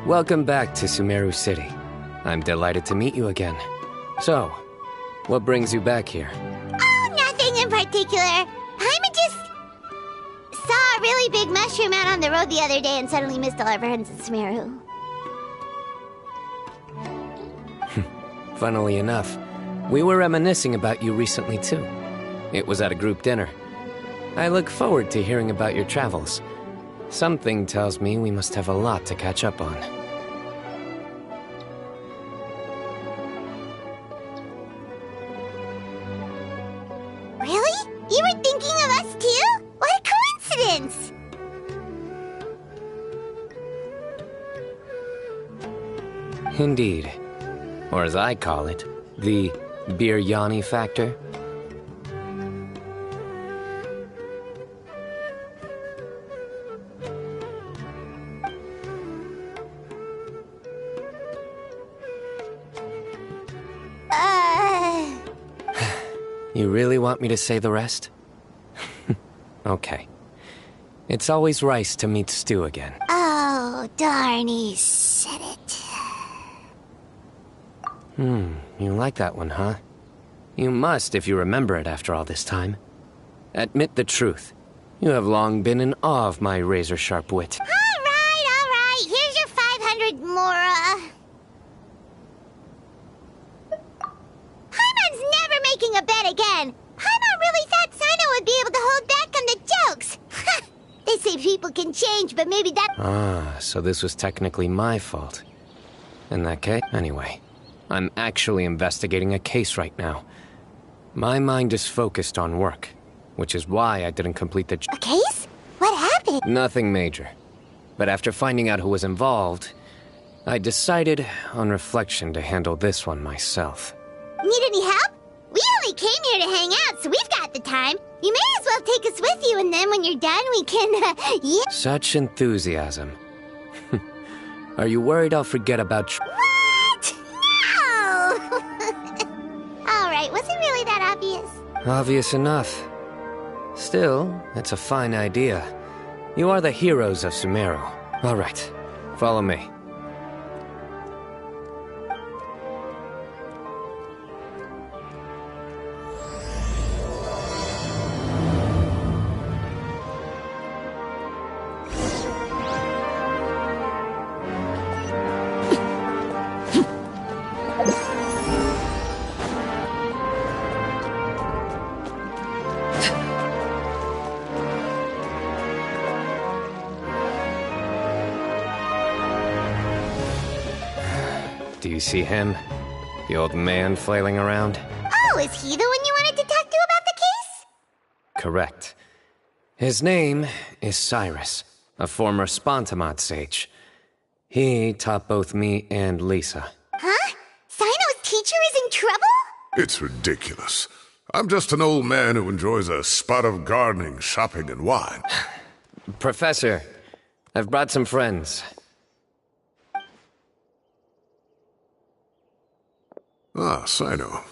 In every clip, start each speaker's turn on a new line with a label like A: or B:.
A: Welcome back to Sumeru City. I'm delighted to meet you again. So, what brings you back here?
B: Oh, nothing in particular. I just saw a really big mushroom out on the road the other day and suddenly missed all our friends in Sumeru.
A: Funnily enough, we were reminiscing about you recently too. It was at a group dinner. I look forward to hearing about your travels. Something tells me we must have a lot to catch up on.
B: Really? You were thinking of us too? What a coincidence!
A: Indeed. Or as I call it, the biryani factor. You really want me to say the rest? Okay. It's always rice to meet stew again.
B: Oh, darn, he said it.
A: You like that one, huh? You must if you remember it after all this time. Admit the truth. You have long been in awe of my razor-sharp wit.
B: All right. Here's your 500 Mora. Paimon's never making a bet again. Paimon really thought Cyno would be able to hold back on the jokes. They say people can change, but maybe that...
A: Ah, so this was technically my fault. In that case, anyway, I'm actually investigating a case right now. My mind is focused on work, which is why I didn't complete the...
B: A case? What happened?
A: Nothing major. But after finding out who was involved, I decided, on reflection, to handle this one myself.
B: Need any help? We only came here to hang out, so we've got the time. You may as well take us with you, and then when you're done, we can, yeah.
A: Such enthusiasm. Are you worried I'll forget about...
B: What? No! Alright, was it really that obvious?
A: Obvious enough. Still, it's a fine idea. You are the heroes of Sumeru. All right, follow me. Do you see him? The old man flailing around?
B: Oh, is he the one you wanted to talk to about the case?
A: Correct. His name is Cyrus, a former Spontamod sage. He taught both me and Lisa.
B: Huh? Cyno's teacher is in trouble?
C: It's ridiculous. I'm just an old man who enjoys a spot of gardening, shopping, and wine.
A: Professor, I've brought some friends.
C: Ah, Cyno.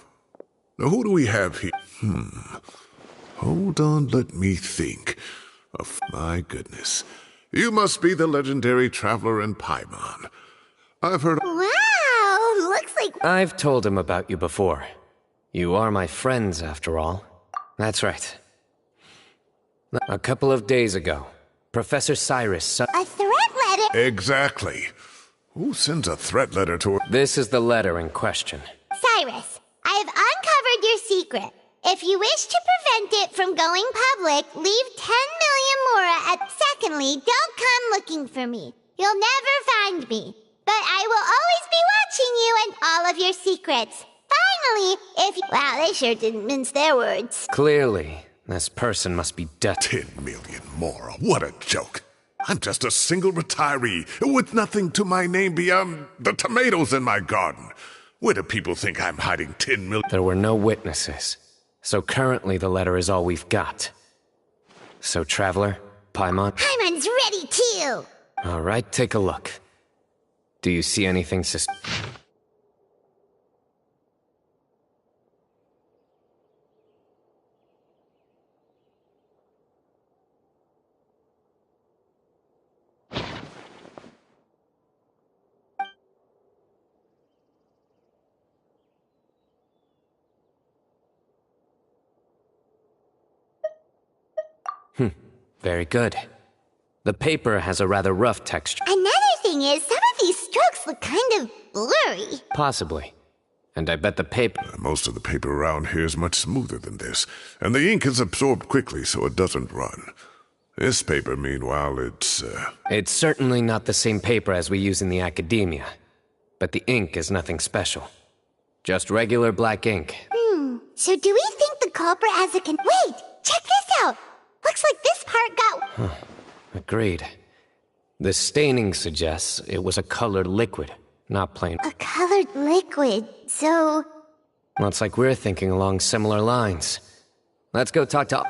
C: Now who do we have here? Hold on, let me think. Oh, my goodness. You must be the legendary traveler in Paimon. I've heard...
B: Wow, looks like...
A: I've told him about you before. You are my friends, after all. That's right. A couple of days ago, Professor Cyrus...
B: A threat letter?
C: Exactly. Who sends a threat letter to her?
A: This is the letter in question.
B: Cyrus, I have uncovered your secret. If you wish to prevent it from going public, leave 10 million Mora at... Secondly, don't come looking for me. You'll never find me. But I will always be watching you and all of your secrets. Finally, if you... Wow, they sure didn't mince their words.
A: Clearly, this person must be dead.
C: 10 million Mora, what a joke. I'm just a single retiree with nothing to my name beyond the tomatoes in my garden. Where do people think I'm hiding 10 million?
A: There were no witnesses, so currently the letter is all we've got. So, Traveler, Paimon...
B: Paimon's ready too!
A: All right, take a look. Do you see anything Very good. The paper has a rather rough texture.
B: Another thing is, some of these strokes look kind of blurry.
A: Possibly. And I bet the paper...
C: Most of the paper around here is much smoother than this, and the ink is absorbed quickly so it doesn't run. This paper, meanwhile, it's...
A: It's certainly not the same paper as we use in the academia. But the ink is nothing special. Just regular black ink.
B: So do we think the culprit has a Wait! Check this out! Looks like this part got...
A: Agreed. The staining suggests it was a colored liquid, not plain.
B: A colored liquid, so...
A: Looks like we're thinking along similar lines. Let's go talk to...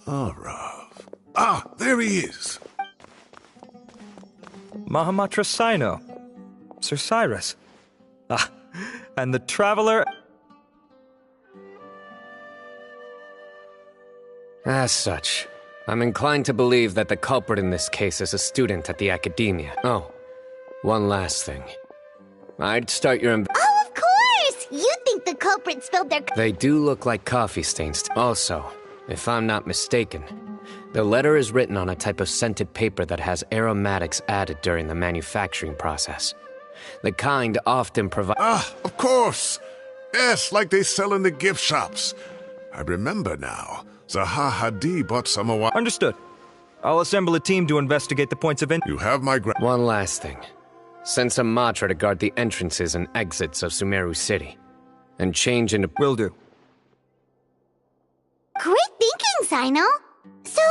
C: Arav. Ah, there he is.
D: Mahamatra Cyno. Sir Cyrus. Ah, and the traveler...
A: As such, I'm inclined to believe that the culprit in this case is a student at the academia. Oh, one last thing. I'd start your...
B: Oh, of course! You think the culprit spilled their...
A: They do look like coffee stains. Also, if I'm not mistaken, the letter is written on a type of scented paper that has aromatics added during the manufacturing process. The kind often provide...
C: Ah, of course! Yes, like they sell in the gift shops. I remember now. Zaha Hadi bought some a while...
D: Understood. I'll assemble a team to investigate the points of interest.
C: You have my
A: One last thing. Send some Matra to guard the entrances and exits of Sumeru City. And change into...
D: Will do.
B: Great thinking, Cyno! So,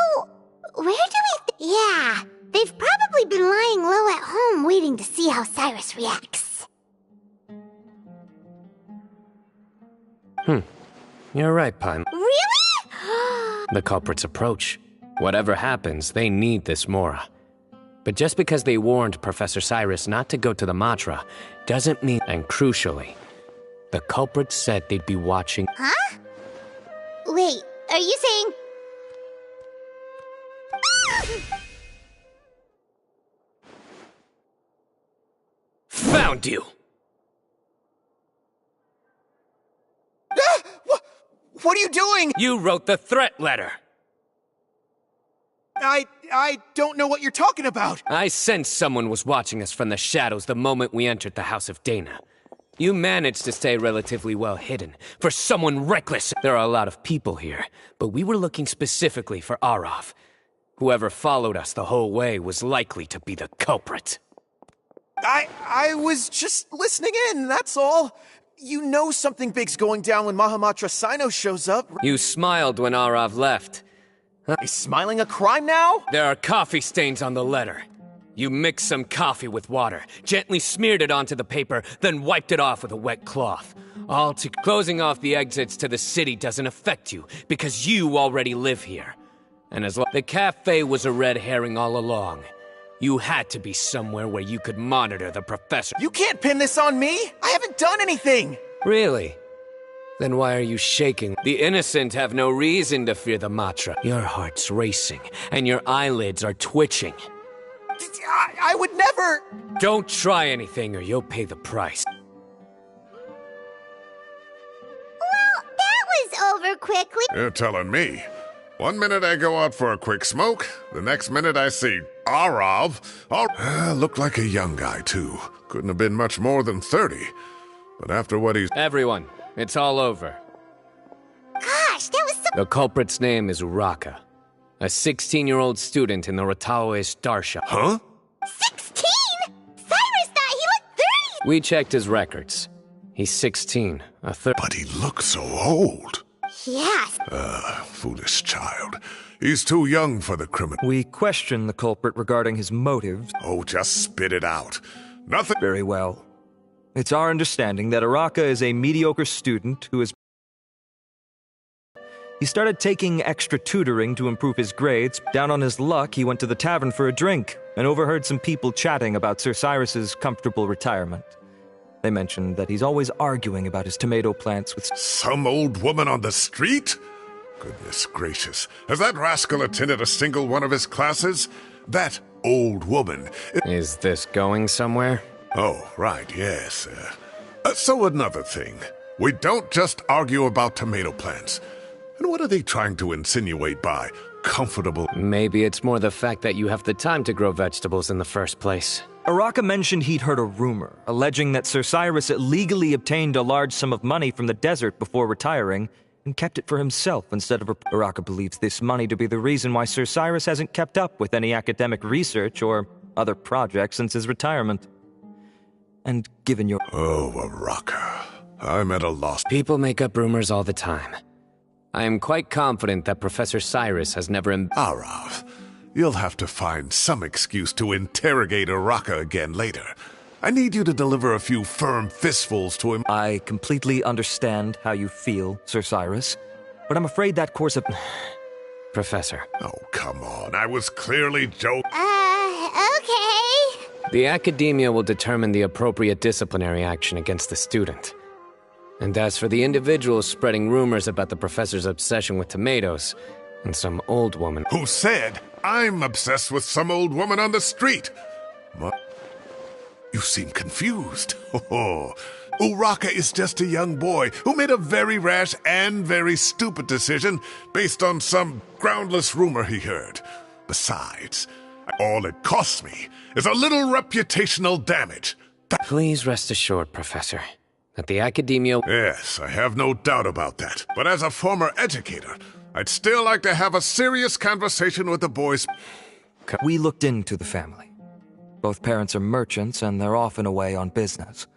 B: where do we... Yeah, they've probably been lying low at home waiting to see how Cyrus reacts.
A: You're right, Paim.
B: Really?
A: The culprits approach. Whatever happens, they need this Mora. But just because they warned Professor Cyrus not to go to the Matra, doesn't mean... And crucially, the culprits said they'd be watching...
B: Huh? Wait, are you saying...
A: Found you!
E: What are you doing?
A: You wrote the threat letter!
E: I don't know what you're talking about.
A: I sensed someone was watching us from the shadows the moment we entered the House of Dana. You managed to stay relatively well hidden. For someone reckless, there are a lot of people here, but we were looking specifically for Arav. Whoever followed us the whole way was likely to be the culprit.
E: I was just listening in, that's all. You know something big's going down when Mahamatra Cyno shows up.
A: You smiled when Arav left.
E: Is smiling a crime now?
A: There are coffee stains on the letter. You mixed some coffee with water, gently smeared it onto the paper, then wiped it off with a wet cloth. Closing off the exits to the city doesn't affect you, because you already live here. And the cafe was a red herring all along. You had to be somewhere where you could monitor the professor.
E: You can't pin this on me! I haven't done anything!
A: Really? Then why are you shaking? The innocent have no reason to fear the Matra. Your heart's racing, and your eyelids are twitching.
E: I would never...
A: Don't try anything or you'll pay the price.
B: Well, that was over quickly.
C: You're telling me. 1 minute I go out for a quick smoke, the next minute I see Arav. Looked like a young guy, too. Couldn't have been much more than 30. But after what he's...
A: Everyone, it's all over.
B: Gosh, that was so...
A: The culprit's name is Uraka, a 16-year-old student in the Ratawe Star Shop.
C: Huh?
B: 16?! Cyrus thought he looked 30!
A: We checked his records. He's 16, a third...
C: But he looks so old.
B: Yes.
C: Foolish child. He's too young for the criminal.
D: We question the culprit regarding his motives.
C: Oh, just spit it out. Nothing...
D: Very well. It's our understanding that Araka is a mediocre student who is... He started taking extra tutoring to improve his grades. Down on his luck, he went to the tavern for a drink. and overheard some people chatting about Sir Cyrus's comfortable retirement. They mentioned that he's always arguing about his tomato plants with...
C: Some old woman on the street? Goodness gracious. Has that rascal attended a single one of his classes? That old woman...
A: Is this going somewhere?
C: Oh, right, yes. So another thing. We don't just argue about tomato plants. And what are they trying to insinuate by comfortable?
A: Maybe it's more the fact that you have the time to grow vegetables in the first place.
D: Araka mentioned he'd heard a rumor, alleging that Sir Cyrus illegally obtained a large sum of money from the desert before retiring, and kept it for himself instead of... Araka believes this money to be the reason why Sir Cyrus hasn't kept up with any academic research or other projects since his retirement. And given your...
C: Oh, Araka. I'm at a loss.
A: People make up rumors all the time. I am quite confident that Professor Cyrus has never...
C: Arav, you'll have to find some excuse to interrogate Araka again later. I need you to deliver a few firm fistfuls to him.
D: I completely understand how you feel, Sir Cyrus, but I'm afraid that course of...
A: Professor.
C: Oh, come on. I was clearly joking.
B: Okay.
A: The academia will determine the appropriate disciplinary action against the student. And as for the individuals spreading rumors about the professor's obsession with tomatoes and some old woman...
C: Who said I'm obsessed with some old woman on the street? What? You seem confused. Oh, Uraka is just a young boy who made a very rash and very stupid decision based on some groundless rumor he heard. Besides, all it costs me is a little reputational damage.
A: Please rest assured, Professor, that the academia...
C: Yes, I have no doubt about that. But as a former educator, I'd still like to have a serious conversation with the boys.
D: We looked into the family. Both parents are merchants, and they're often away on business.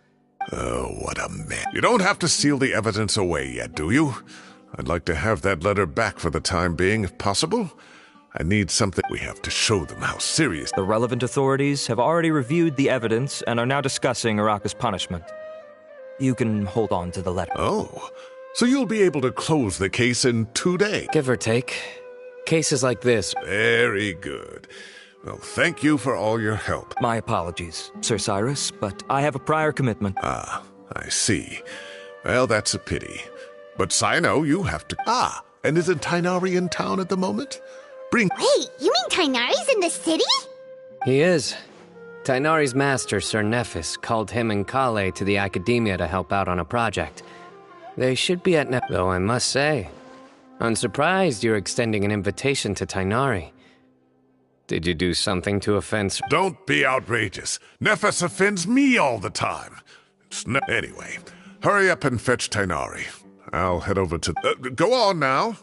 C: Oh, what a mess. You don't have to seal the evidence away yet, do you? I'd like to have that letter back for the time being, if possible. I need something. We have to show them how serious...
D: The relevant authorities have already reviewed the evidence and are now discussing Araka's punishment. You can hold on to the letter.
C: Oh, so you'll be able to close the case in 2 days?
A: Give or take. Cases like this...
C: Very good. Well, thank you for all your help.
D: My apologies, Sir Cyrus, but I have a prior commitment.
C: Ah, I see. Well, that's a pity. But Cyno, you have to... Ah, and isn't Tighnari in town at the moment?
B: Wait, you mean Tighnari's in the city?
A: He is. Tighnari's master, Sir Nephis, called him and Kale to the academia to help out on a project. They should be at though I must say, I'm surprised you're extending an invitation to Tighnari. Did you do something to offend...
C: Don't be outrageous. Nephis offends me all the time. Anyway, hurry up and fetch Tighnari. I'll head over to... go on now.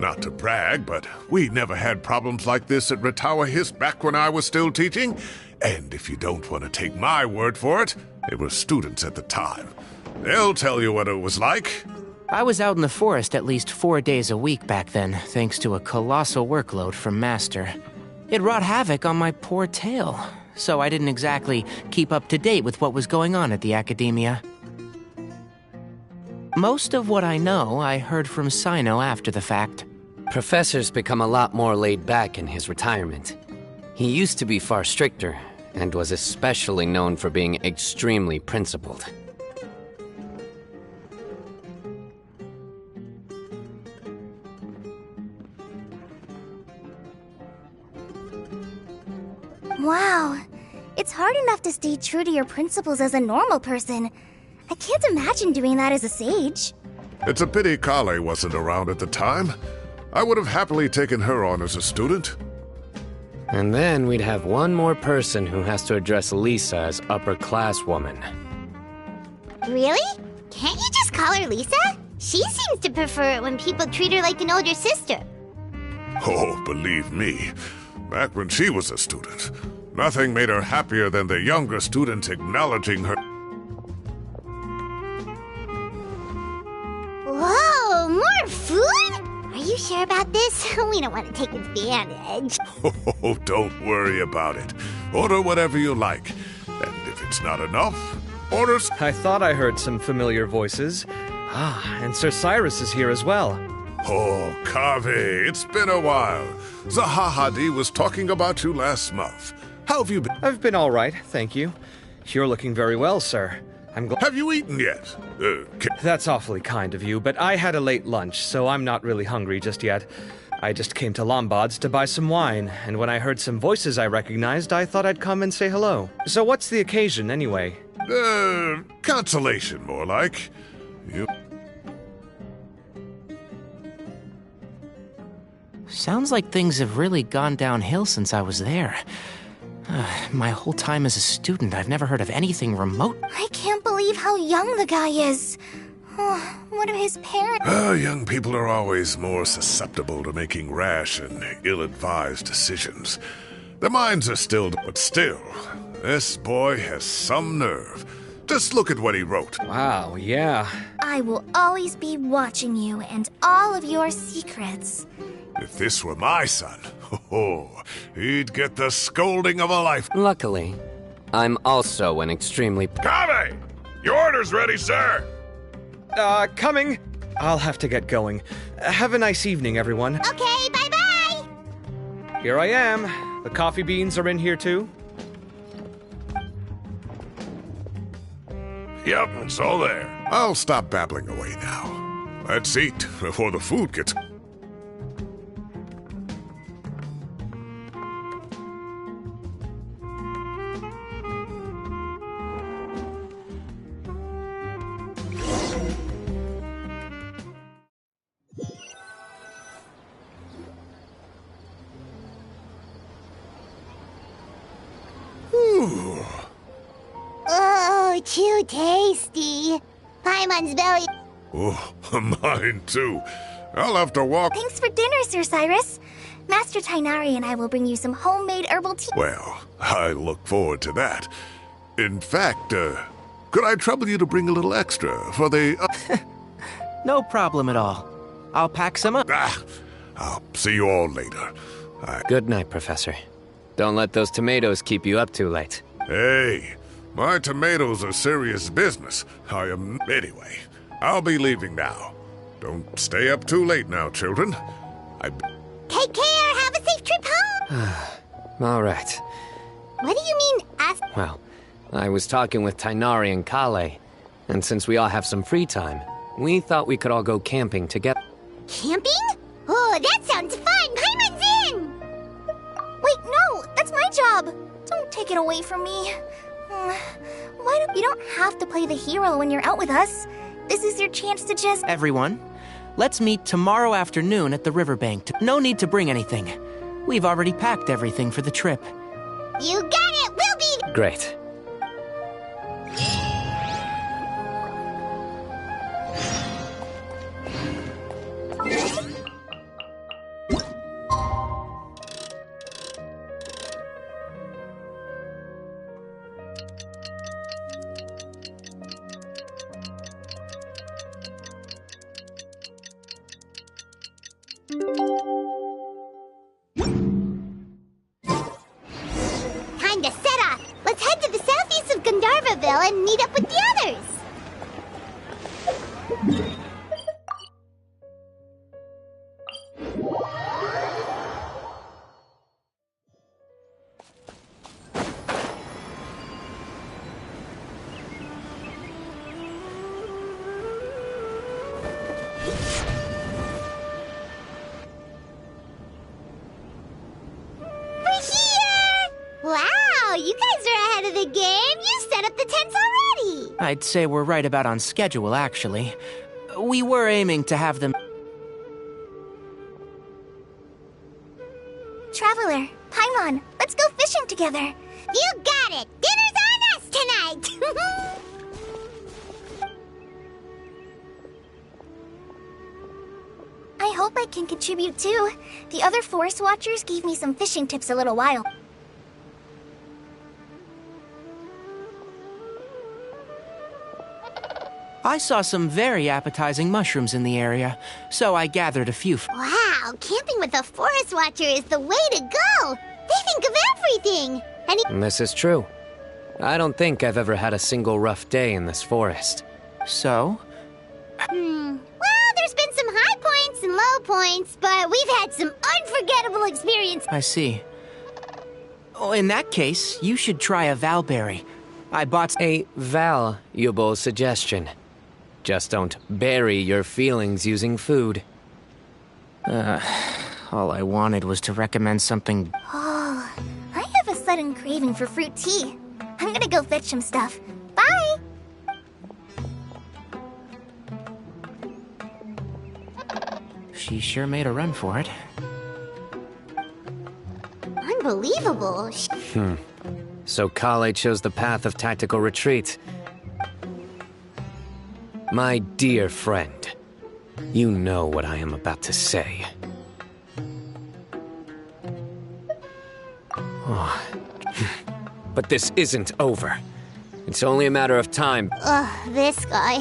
C: Not to brag, but we never had problems like this at Ratawa Hiss back when I was still teaching. And if you don't want to take my word for it, they were students at the time. They'll tell you what it was like.
F: I was out in the forest at least 4 days a week back then, thanks to a colossal workload from Master. It wrought havoc on my poor tail, so I didn't exactly keep up to date with what was going on at the academia. Most of what I know, I heard from Cyno after the fact.
A: Professor's become a lot more laid back in his retirement. He used to be far stricter, and was especially known for being extremely principled.
B: Wow. It's hard enough to stay true to your principles as a normal person. I can't imagine doing that as a sage.
C: It's a pity Kale wasn't around at the time. I would have happily taken her on as a student.
A: And then we'd have one more person who has to address Lisa as upper-class woman.
B: Really? Can't you just call her Lisa? She seems to prefer it when people treat her like an older sister.
C: Oh, believe me, back when she was a student, nothing made her happier than the younger students acknowledging her.
B: Whoa, more food? Are you sure about this? We don't want to take advantage.
C: Oh, don't worry about it. Order whatever you like. And if it's not enough, order...
D: I thought I heard some familiar voices. Ah, and Sir Cyrus is here as well.
C: Oh, Kave, it's been a while. Zahahadi was talking about you last month. How have you been?
D: I've been all right, thank you. You're looking very well, sir. I'm glad.
C: Have you eaten yet?
D: That's awfully kind of you, but I had a late lunch, so I'm not really hungry just yet. I just came to Lombard's to buy some wine, and when I heard some voices I recognized, I thought I'd come and say hello. So what's the occasion, anyway?
C: Consolation, more like. You...
F: Sounds like things have really gone downhill since I was there. My whole time as a student, I've never heard of anything remote.
G: I can't believe how young the guy is. Oh, what are his parents?
C: Young people are always more susceptible to making rash and ill-advised decisions. Their minds are still... But still, this boy has some nerve. Just look at what he wrote.
D: Wow, yeah.
G: I will always be watching you and all of your secrets.
C: If this were my son, he'd get the scolding of a life.
A: Luckily, I'm also an extremely...
C: Kave! Your order's ready, sir!
D: Coming. I'll have to get going. Have a nice evening, everyone.
B: Okay, bye-bye!
D: Here I am. The coffee beans are in here, too.
C: Yep, it's all there. I'll stop babbling away now. Let's eat before the food gets...
B: Oh, too tasty. Paimon's belly.
C: Oh, mine too. I'll have to walk...
G: Thanks for dinner, Sir Cyrus. Master Tainari and I will bring you some homemade herbal tea.
C: Well, I look forward to that. In fact, could I trouble you to bring a little extra for the...
F: No problem at all. I'll pack some up.
C: I'll see you all later.
A: Good night, Professor. Don't let those tomatoes keep you up too late.
C: Hey, my tomatoes are serious business. I am... Anyway, I'll be leaving now. Don't stay up too late now, children.
B: Take care. Have a safe trip home.
A: All right.
B: What do you mean, us?
A: Well, I was talking with Tainari and Kale, and since we all have some free time, we thought we could all go camping together.
B: Camping? Oh, that sounds fun. Paimon's in.
G: Wait, no, that's my job. Don't take it away from me. You don't have to play the hero when you're out with us. This is your chance to just...
F: Everyone, let's meet tomorrow afternoon at the riverbank. No need to bring anything. We've already packed everything for the trip.
B: You got it. We'll be...
A: Great.
B: Time to set off. Let's head to the southeast of Gandharvaville and meet up with the others. Wow, you guys are ahead of the game. You set up the tents already.
F: I'd say we're right about on schedule, actually. We were aiming to have them...
G: Traveler, Paimon, let's go fishing together.
B: You got it. Dinner's on us tonight.
G: hope I can contribute too. The other forest watchers gave me some fishing tips a little while.
F: I saw some very appetizing mushrooms in the area, so I gathered a few.
B: Wow, camping with a forest watcher is the way to go! They think of everything!
A: This is true. I don't think I've ever had a single rough day in this forest.
F: So?
B: Well, there's been some high points and low points, but we've had some unforgettable experiences.
F: I see. Oh, in that case, you should try a valberry. I bought
A: A valuable suggestion. Just don't bury your feelings using food.
F: all I wanted was to recommend something.
G: Oh, I have a sudden craving for fruit tea. I'm gonna go fetch some stuff. Bye!
F: She sure made a run for it.
B: Unbelievable.
A: So Kale chose the path of tactical retreat. My dear friend, you know what I am about to say. Oh. But this isn't over. It's only a matter of time.
B: Ugh, this guy.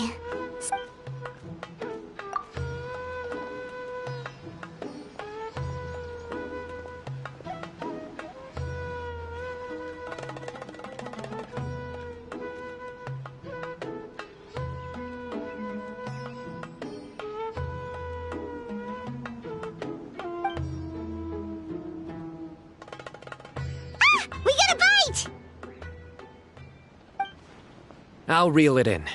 B: We got a bite!
A: I'll reel it in.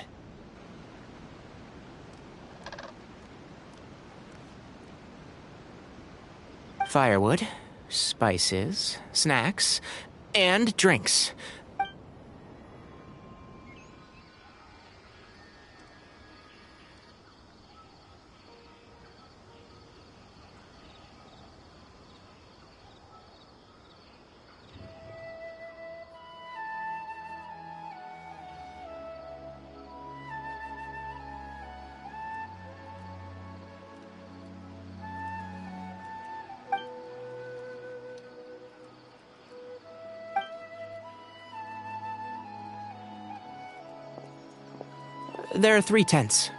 F: Firewood, spices, snacks, and drinks. There are 3 tents.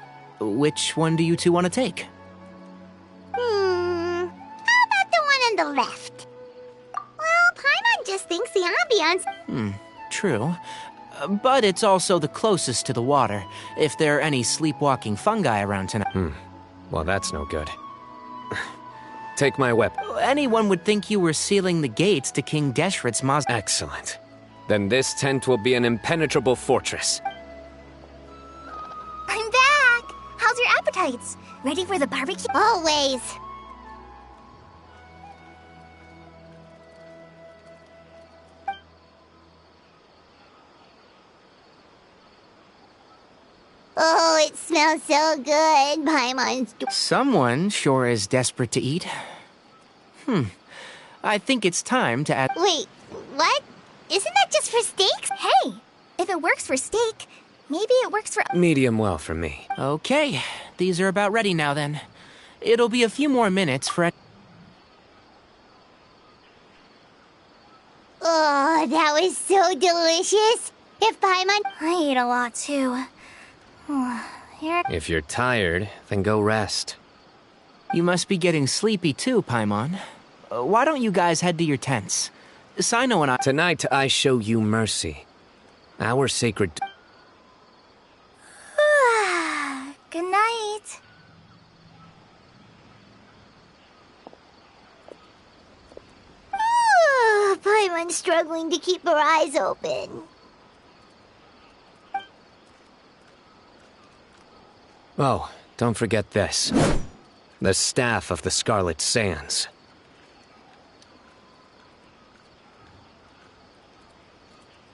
F: Which one do you two want to take?
B: How about the one on the left? Well, Paimon just thinks the ambiance...
F: True. But it's also the closest to the water, if there are any sleepwalking fungi around tonight.
A: Well, that's no good. Take my weapon.
F: Anyone would think you were sealing the gates to King Deshret's mausoleum.
A: Excellent. Then this tent will be an impenetrable fortress.
G: I'm back! How's your appetites? Ready for the barbecue?
B: Always. Oh, it smells so good. Paimon's...
F: Someone sure is desperate to eat. I think it's time to add...
B: Wait, what? Isn't that just for steaks?
G: Hey, if it works for steak, maybe it works for...
A: Medium well for me.
F: Okay, these are about ready now then. It'll be a few more minutes for...
B: Oh, that was so delicious. If Paimon...
G: I ate a lot too. Here...
A: If you're tired, then go rest.
F: You must be getting sleepy too, Paimon. Why don't you guys head to your tents? Cyno and I...
A: Tonight I show you mercy. Our sacred...
G: Good night.
B: Paimon's struggling to keep her eyes open.
A: Oh, don't forget this. The staff of the Scarlet Sands.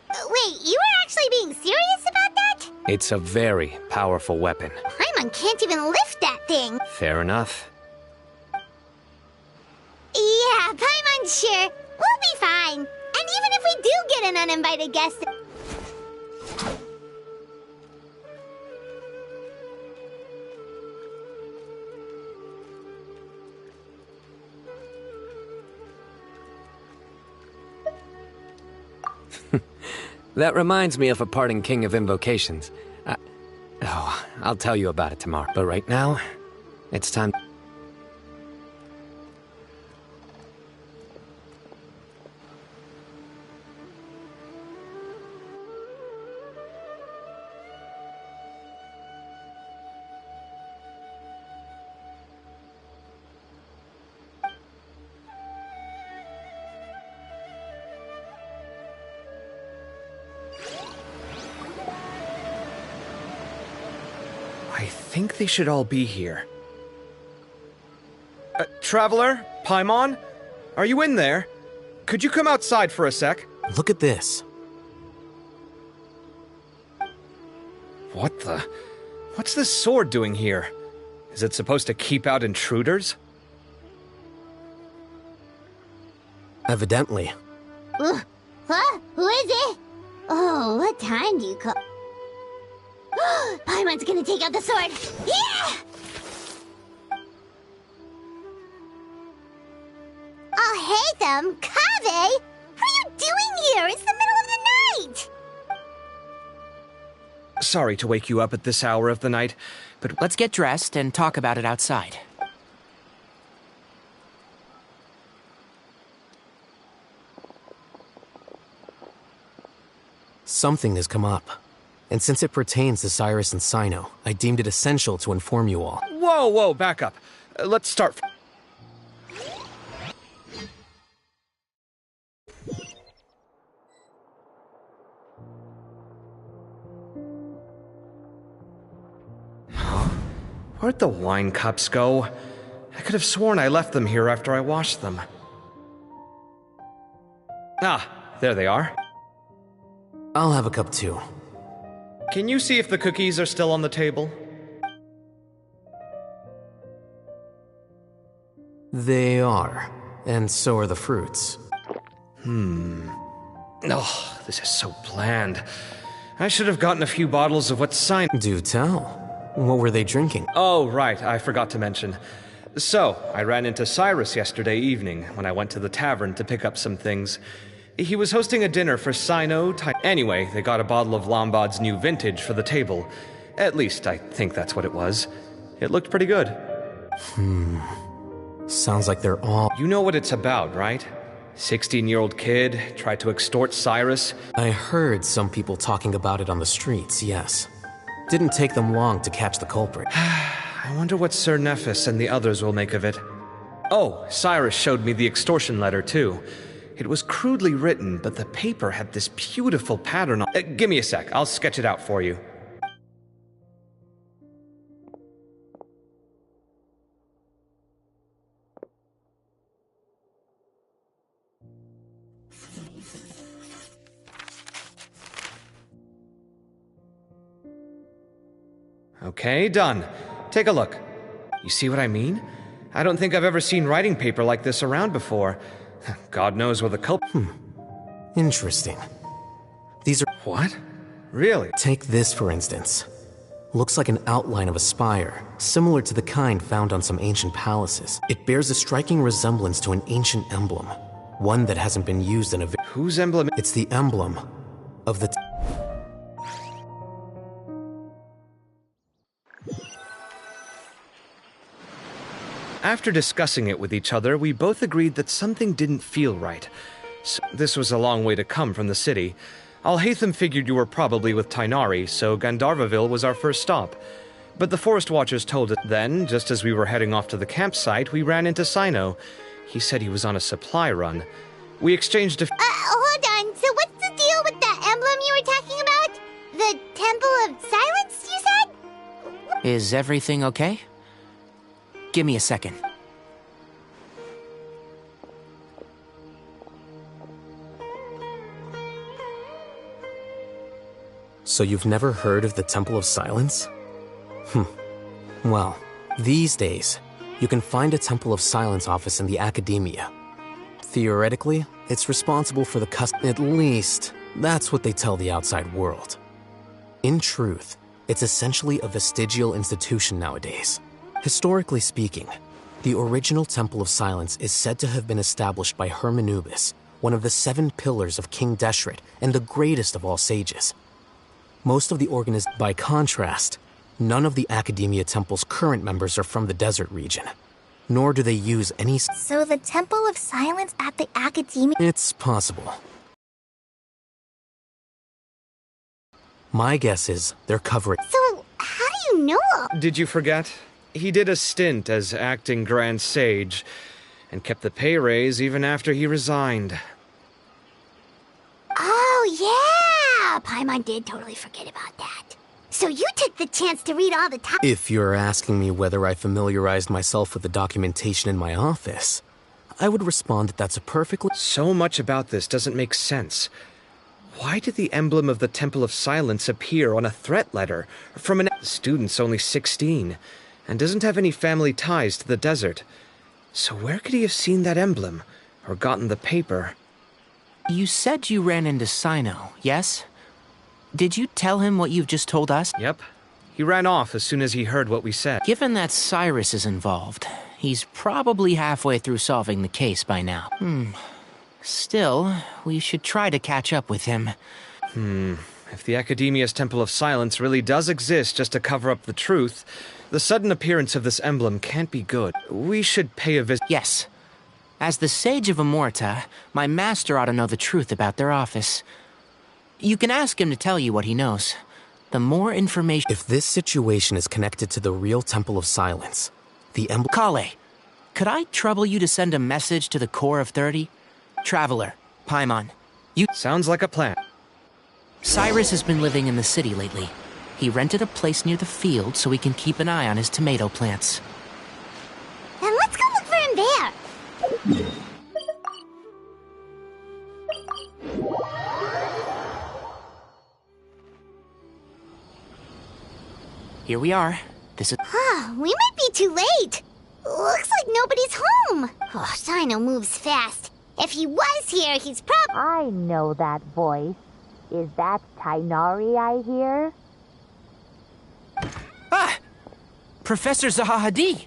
B: Wait, you were actually being serious about that?
A: It's a very powerful weapon.
B: Paimon can't even lift that thing.
A: Fair enough.
B: Yeah, Paimon's sure. We'll be fine. And even if we do get an uninvited guest...
A: That reminds me of a parting king of invocations. I'll tell you about it tomorrow. But right now, it's time...
H: I think they should all be here. Traveler? Paimon? Are you in there? Could you come outside for a sec?
F: Look at this.
H: What the... What's this sword doing here? Is it supposed to keep out intruders?
F: Evidently.
B: Huh? Who is it? Oh, what time do you call... Paimon's gonna take out the sword! Yeah! Oh, hey them! Kave! What are you doing here? It's the middle of the night!
H: Sorry to wake you up at this hour of the night, but
F: Let's get dressed and talk about it outside. Something has come up. And since it pertains to Cyrus and Cyno, I deemed it essential to inform you all.
H: Whoa, back up. Let's start. Where'd the wine cups go? I could have sworn I left them here after I washed them. Ah, there they are.
F: I'll have a cup too.
H: Can you see if the cookies are still on the table?
F: They are. And so are the fruits.
H: Oh, this is so bland. I should have gotten a few bottles of what's Cyno.
F: Do tell. What were they drinking?
H: Oh, right, I forgot to mention. So, I ran into Cyrus yesterday evening when I went to the tavern to pick up some things. He was hosting a dinner for Cyno. Anyway, they got a bottle of Lombard's new vintage for the table. At least, I think that's what it was. It looked pretty good.
F: Sounds like they're all...
H: You know what it's about, right? 16-year-old kid tried to extort Cyrus.
F: I heard some people talking about it on the streets, yes. Didn't take them long to catch the culprit.
H: I wonder what Sir Nephis and the others will make of it. Oh, Cyrus showed me the extortion letter, too. It was crudely written, but the paper had this beautiful pattern on... give me a sec, I'll sketch it out for you. Okay, done. Take a look. You see what I mean? I don't think I've ever seen writing paper like this around before. God knows where the culprit...
F: Interesting. These are...
H: What? Really?
F: Take this, for instance. Looks like an outline of a spire, similar to the kind found on some ancient palaces. It bears a striking resemblance to an ancient emblem, one that hasn't been used in a...
H: Whose emblem?
F: It's the emblem of the...
H: After discussing it with each other, we both agreed that something didn't feel right. This was a long way to come from the city. Alhaitham figured you were probably with Tighnari, so Gandharvaville was our first stop. But the Forest Watchers told us then, just as we were heading off to the campsite, we ran into Cyno. He said he was on a supply run. We exchanged a...
B: Hold on. So what's the deal with that emblem you were talking about? The Temple of Silence, you said?
F: Is everything okay? Give me a second. So you've never heard of the Temple of Silence? Well, these days, you can find a Temple of Silence office in the Academia. Theoretically, it's responsible for the at least, that's what they tell the outside world. In truth, it's essentially a vestigial institution nowadays. Historically speaking, the original Temple of Silence is said to have been established by Hermanubis,
I: one of the 7 pillars of King Deshret and the greatest of all sages. Most of the by contrast, none of the Academia Temple's current members are from the desert region, nor do they use any...
G: So the Temple of Silence at the Academia...
I: It's possible. My guess is they're covering...
B: So, how do you know?
H: Did you forget? He did a stint as acting Grand Sage, and kept the pay raise even after he resigned.
B: Oh, yeah! Paimon did totally forget about that. So you took the chance to read all the top...
I: If you're asking me whether I familiarized myself with the documentation in my office, I would respond that that's a perfectly...
H: So much about this doesn't make sense. Why did the emblem of the Temple of Silence appear on a threat letter from an... The student's only 16, and doesn't have any family ties to the desert. So where could he have seen that emblem, or gotten the paper?
F: You said you ran into Cyno, yes? Did you tell him what you've just told us?
H: Yep. He ran off as soon as he heard what we said.
F: Given that Cyrus is involved, he's probably halfway through solving the case by now. Still, we should try to catch up with him.
H: If the Academia's Temple of Silence really does exist just to cover up the truth, the sudden appearance of this emblem can't be good. We should pay a visit.
F: Yes. As the Sage of Amorta, my master ought to know the truth about their office. You can ask him to tell you what he knows. The more information...
I: If this situation is connected to the real Temple of Silence, the emblem...
F: Kale, could I trouble you to send a message to the Core of 30? Traveler, Paimon, you...
H: Sounds like a plan.
F: Cyrus has been living in the city lately. He rented a place near the field so he can keep an eye on his tomato plants.
B: Then let's go look for him there.
F: Here we are. This is...
B: We might be too late. Looks like nobody's home. Oh, Cyno moves fast. If he was here, he's
J: I know that voice. Is that Tainari I hear?
F: Ah! Professor Zahahadi!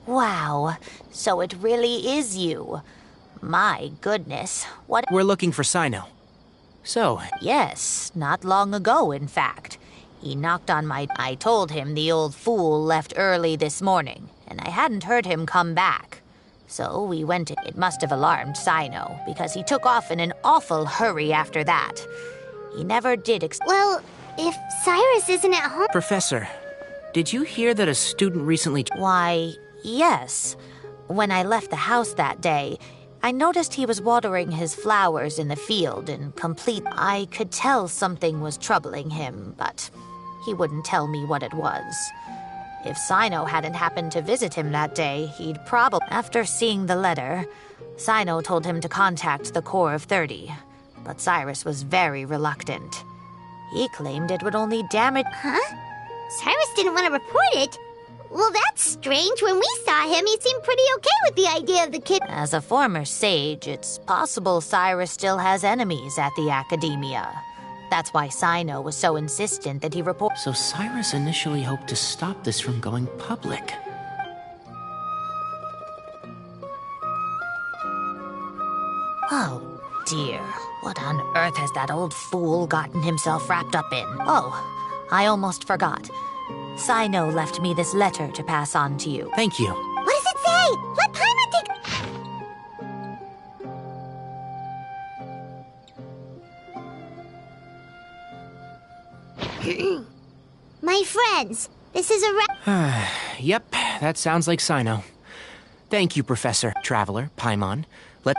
J: Wow, so it really is you. My goodness, what...
F: We're looking for Cyno. So...
J: Yes, not long ago, in fact. He knocked on my... I told him the old fool left early this morning, and I hadn't heard him come back. So we went... It must have alarmed Cyno, because he took off in an awful hurry after that. He never did
B: Well, if Cyrus isn't at home...
F: Professor, did you hear that a student recently...
J: Why, yes. When I left the house that day, I noticed he was watering his flowers in the field in complete... I could tell something was troubling him, but he wouldn't tell me what it was. If Cyno hadn't happened to visit him that day, he'd probably... After seeing the letter, Cyno told him to contact the Core of 30, but Cyrus was very reluctant. He claimed it would only damage...
B: Huh? Cyrus didn't want to report it? Well, that's strange. When we saw him, he seemed pretty okay with the idea of the kid...
J: As a former sage, it's possible Cyrus still has enemies at the Academia. That's why Cyno was so insistent that he report...
F: So Cyrus initially hoped to stop this from going public.
J: Oh, dear. What on earth has that old fool gotten himself wrapped up in? Oh, I almost forgot. Cyno left me this letter to pass on to you.
F: Thank you.
B: What does it say? Let Paimon take... My friends, this is a
F: Yep, that sounds like Cyno. Thank you, Professor. Traveler, Paimon. Let...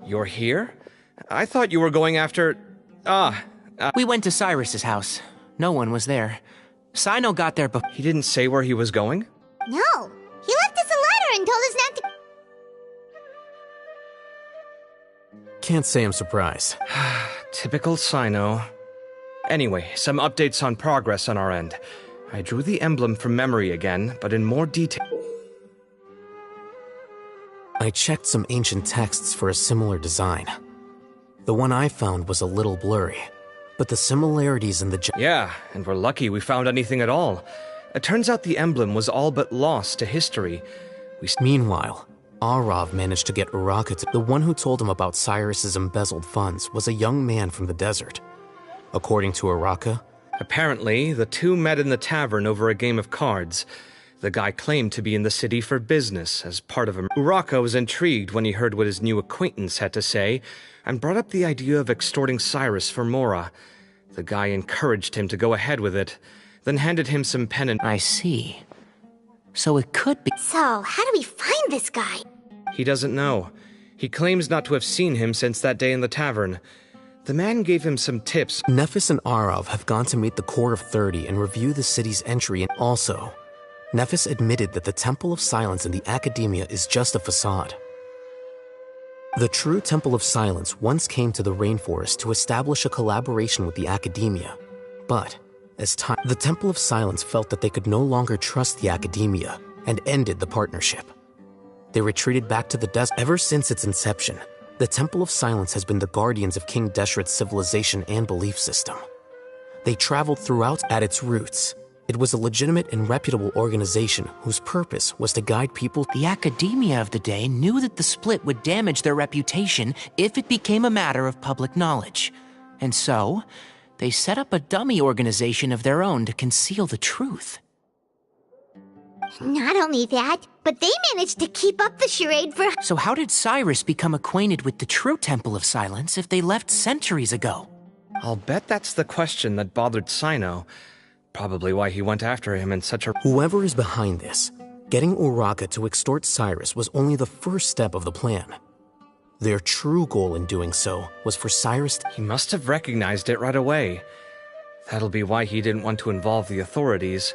H: You're here? I thought you were going after...
F: We went to Cyrus's house. No one was there. Cyno got there before.
H: He didn't say where he was going?
B: No, he left us a letter and told us not to...
I: Can't say I'm surprised.
H: Typical Cyno. Anyway, some updates on progress on our end. I drew the emblem from memory again, but in more detail.
I: I checked some ancient texts for a similar design. The one I found was a little blurry, but the similarities in the...
H: Yeah, and we're lucky we found anything at all. It turns out the emblem was all but lost to history.
I: Meanwhile, Arav managed to get Uraka to... The one who told him about Cyrus's embezzled funds was a young man from the desert. According to Uraka...
H: Apparently, the two met in the tavern over a game of cards. The guy claimed to be in the city for business as part of a... Uraka was intrigued when he heard what his new acquaintance had to say, and brought up the idea of extorting Cyrus for Mora. The guy encouraged him to go ahead with it, then handed him some pen and...
F: I see. So it could be...
B: So, how do we find this guy?
H: He doesn't know. He claims not to have seen him since that day in the tavern. The man gave him some tips.
I: Nephis and Arav have gone to meet the Core of 30 and review the city's entry, and also, Nephis admitted that the Temple of Silence in the Academia is just a facade. The true Temple of Silence once came to the rainforest to establish a collaboration with the Academia, but as time, the Temple of Silence felt that they could no longer trust the Academia and ended the partnership. They retreated back to the desert. Ever since its inception, the Temple of Silence has been the guardians of King Deshret's civilization and belief system. They traveled throughout. At its roots, it was a legitimate and reputable organization whose purpose was to guide people.
F: The Academia of the day knew that the split would damage their reputation if it became a matter of public knowledge. And so, they set up a dummy organization of their own to conceal the truth.
B: Not only that, but they managed to keep up the charade for...
F: So how did Cyrus become acquainted with the true Temple of Silence if they left centuries ago?
H: I'll bet that's the question that bothered Cyno. Probably why he went after him in such a...
I: Whoever is behind this, getting Uraka to extort Cyrus was only the first step of the plan. Their true goal in doing so was for Cyrus...
H: He must have recognized it right away. That'll be why he didn't want to involve the authorities.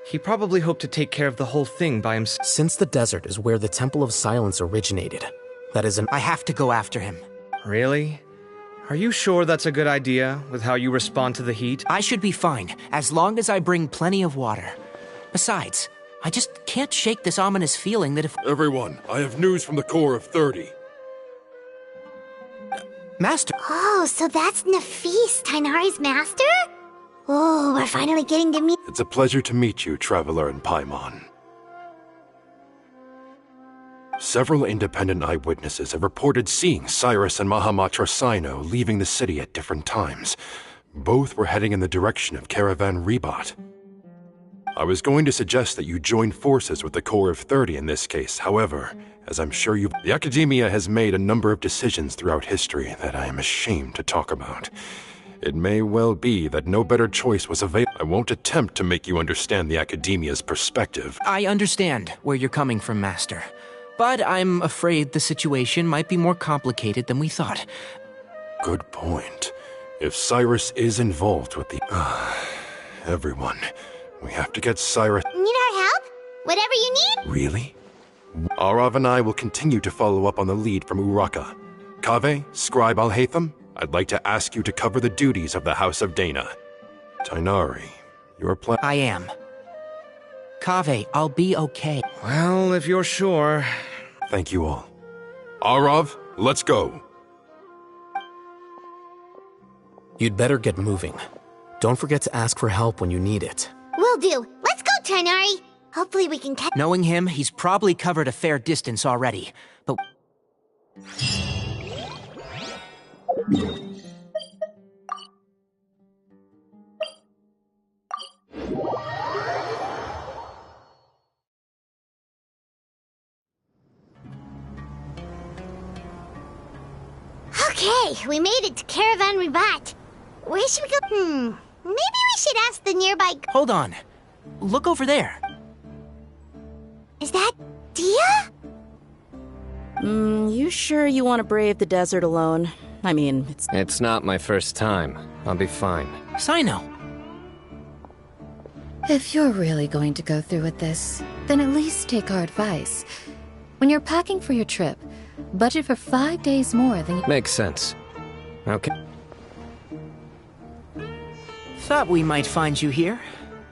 H: He probably hoped to take care of the whole thing by himself.
I: Since the desert is where the Temple of Silence originated, that is an...
F: I have to go after him.
H: Really? Are you sure that's a good idea, with how you respond to the heat?
F: I should be fine, as long as I bring plenty of water. Besides, I just can't shake this ominous feeling that if...
K: Everyone, I have news from the Core of 30.
F: Master!
B: Oh, so that's Nafis, Tainari's master? Oh, we're finally getting to meet...
K: It's a pleasure to meet you, Traveler in Paimon. Several independent eyewitnesses have reported seeing Cyrus and Mahamatra Cyno leaving the city at different times. Both were heading in the direction of Caravan Ribat. I was going to suggest that you join forces with the Core of 30 in this case. However, as I'm sure you... The Academia has made a number of decisions throughout history that I am ashamed to talk about. It may well be that no better choice was available. I won't attempt to make you understand the Academia's perspective.
F: I understand where you're coming from, Master. But I'm afraid the situation might be more complicated than we thought.
K: Good point. If Cyrus is involved with the... everyone, we have to get Cyrus...
B: Need our help? Whatever you need?
K: Really? Arav and I will continue to follow up on the lead from Uraka. Kaveh, Scribe Al-Haytham, I'd like to ask you to cover the duties of the House of Dana. Tainari, your plan...
F: I am. Kaveh, I'll be okay.
H: Well, if you're sure...
K: Thank you all. Arav, let's go.
I: You'd better get moving. Don't forget to ask for help when you need it.
B: Will do. Let's go, Tainari. Hopefully we can catch...
F: Knowing him, he's probably covered a fair distance already, but...
B: Okay, we made it to Caravan Ribat. Where should we go? Maybe we should ask the nearby...
F: Hold on. Look over there.
B: Is that Dia?
L: You sure you want to brave the desert alone? I mean,
A: It's not my first time. I'll be fine.
F: Cyno!
M: If you're really going to go through with this, then at least take our advice. When you're packing for your trip, budget for 5 days more than you...
A: Makes sense. Okay.
F: Thought we might find you here.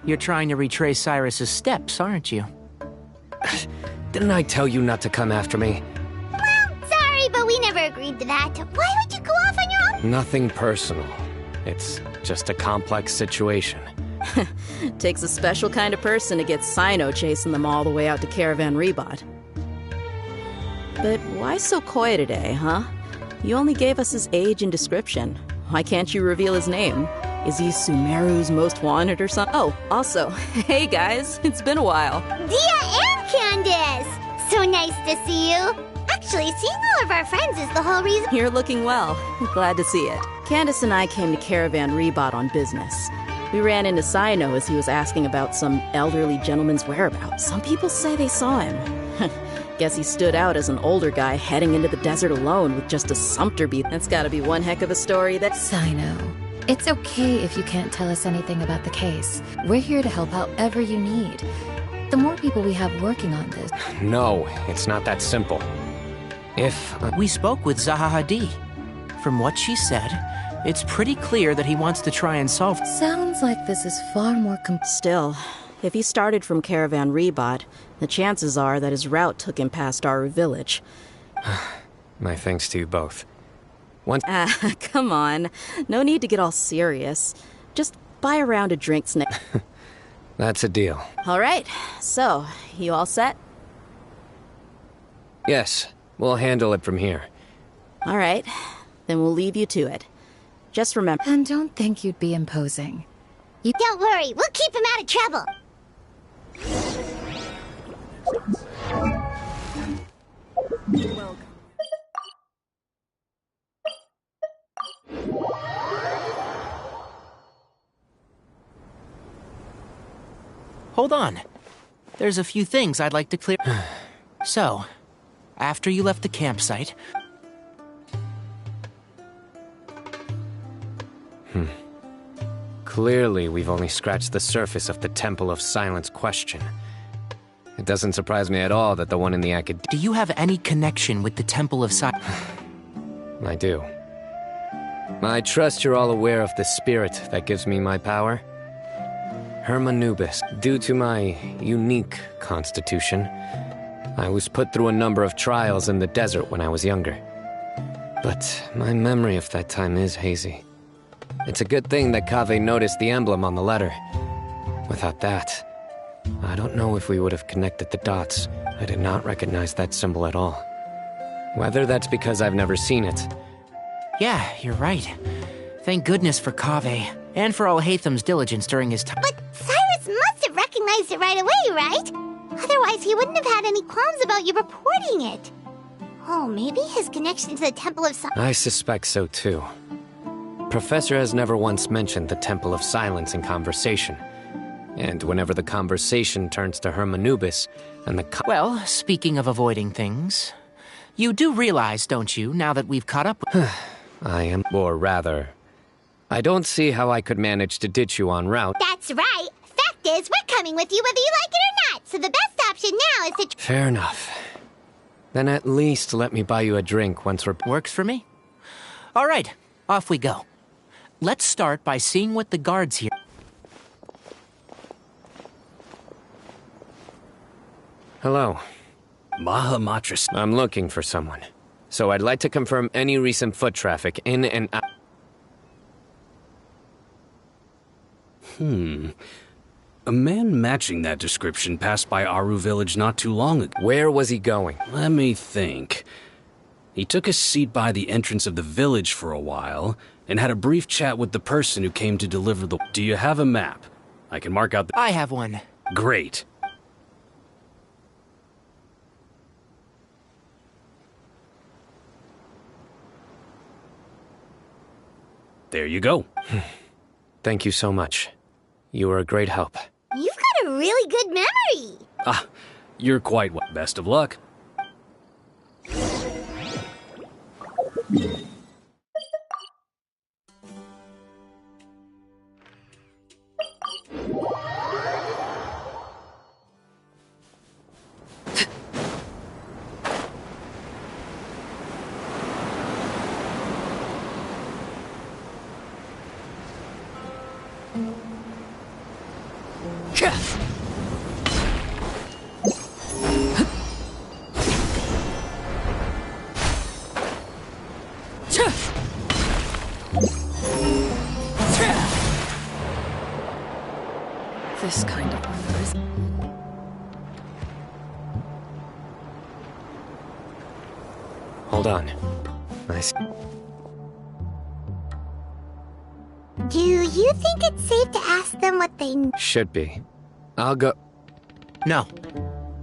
F: You're trying to retrace Cyrus's steps, aren't you?
A: Didn't I tell you not to come after me?
B: Sorry, but we never agreed to that. Why would you go off on your own?
A: Nothing personal. It's just a complex situation.
L: Takes a special kind of person to get Cyno chasing them all the way out to Caravan Rebot. But why so coy today, huh? You only gave us his age and description. Why can't you reveal his name? Is he Sumeru's most wanted or something? Oh, also, hey guys, it's been a while.
B: Dia and Candace! So nice to see you. Actually, seeing all of our friends is the whole reason.
L: You're looking well. Glad to see it. Candace and I came to Caravan Rebot on business. We ran into Cyno as he was asking about some elderly gentleman's whereabouts. Some people say they saw him. Guess he stood out as an older guy heading into the desert alone with just a sumpter beat. That's gotta be one heck of a story.
M: Cyno, it's okay if you can't tell us anything about the case. We're here to help however you need. The more people we have working on this...
A: No, it's not that simple. If...
F: We spoke with Zaha Hadid. From what she said, it's pretty clear that he wants to try and solve...
M: Sounds like this is far more
L: Still, if he started from Caravan Rebot, the chances are that his route took him past Aru village.
A: My thanks to you both.
L: Come on. No need to get all serious. Just buy a round of drinks next...
A: That's a deal.
L: All right, so, you all set?
A: Yes, we'll handle it from here.
L: All right, then we'll leave you to it. Just remember...
M: And don't think you'd be imposing.
B: Don't worry, we'll keep him out of trouble.
F: Hold on. There's a few things I'd like to clear... So, after you left the campsite...
A: Clearly, we've only scratched the surface of the Temple of Silence question. It doesn't surprise me at all that the one in the acad...
F: Do you have any connection with the Temple of Silence?
A: I do. I trust you're all aware of the spirit that gives me my power. Hermanubis. Due to my unique constitution, I was put through a number of trials in the desert when I was younger. But my memory of that time is hazy. It's a good thing that Kaveh noticed the emblem on the letter. Without that, I don't know if we would have connected the dots. I did not recognize that symbol at all. Whether that's because I've never seen it.
F: Yeah, you're right. Thank goodness for Kaveh, and for Alhaitham's diligence during his time.
B: But Cyrus must have recognized it right away, right? Otherwise, he wouldn't have had any qualms about you reporting it. Oh, maybe his connection to the Temple of Silence...
A: I suspect so, too. Professor has never once mentioned the Temple of Silence in conversation. And whenever the conversation turns to Hermanubis and the...
F: Well, speaking of avoiding things, you do realize, don't you, now that we've caught up with...
A: I am... Or rather, I don't see how I could manage to ditch you en route.
B: That's right. Fact is, we're coming with you whether you like it or not. So the best option now is to...
A: Fair enough. Then at least let me buy you a drink once we're...
F: Works for me. All right, off we go. Let's start by seeing what the guards here...
A: Hello.
N: Mahamatra...
A: I'm looking for someone. So I'd like to confirm any recent foot traffic in and out...
N: A man matching that description passed by Aru village not too long ago.
A: Where was he going?
N: Let me think. He took a seat by the entrance of the village for a while, and had a brief chat with the person who came to deliver the... Do you have a map? I can mark out the...
F: I have one.
N: Great. There you go.
A: Thank you so much. You were a great help.
B: You've got a really good memory.
N: You're quite well. Best of luck.
M: This kind of armor is...
A: Hold on. Nice.
B: Do you think it's safe to ask them what they...
A: Should be. I'll go.
F: No.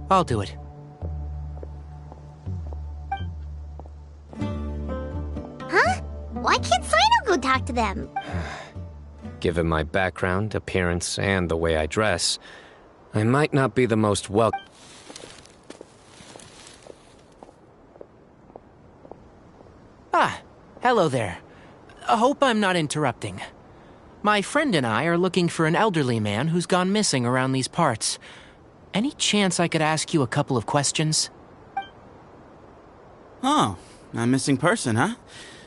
F: I'll do it.
B: Huh? Why can't Cyno go talk to them?
A: Given my background, appearance, and the way I dress, I might not be the most well...
F: Ah, hello there. I hope I'm not interrupting. My friend and I are looking for an elderly man who's gone missing around these parts. Any chance I could ask you a couple of questions?
O: Oh, a missing person, huh?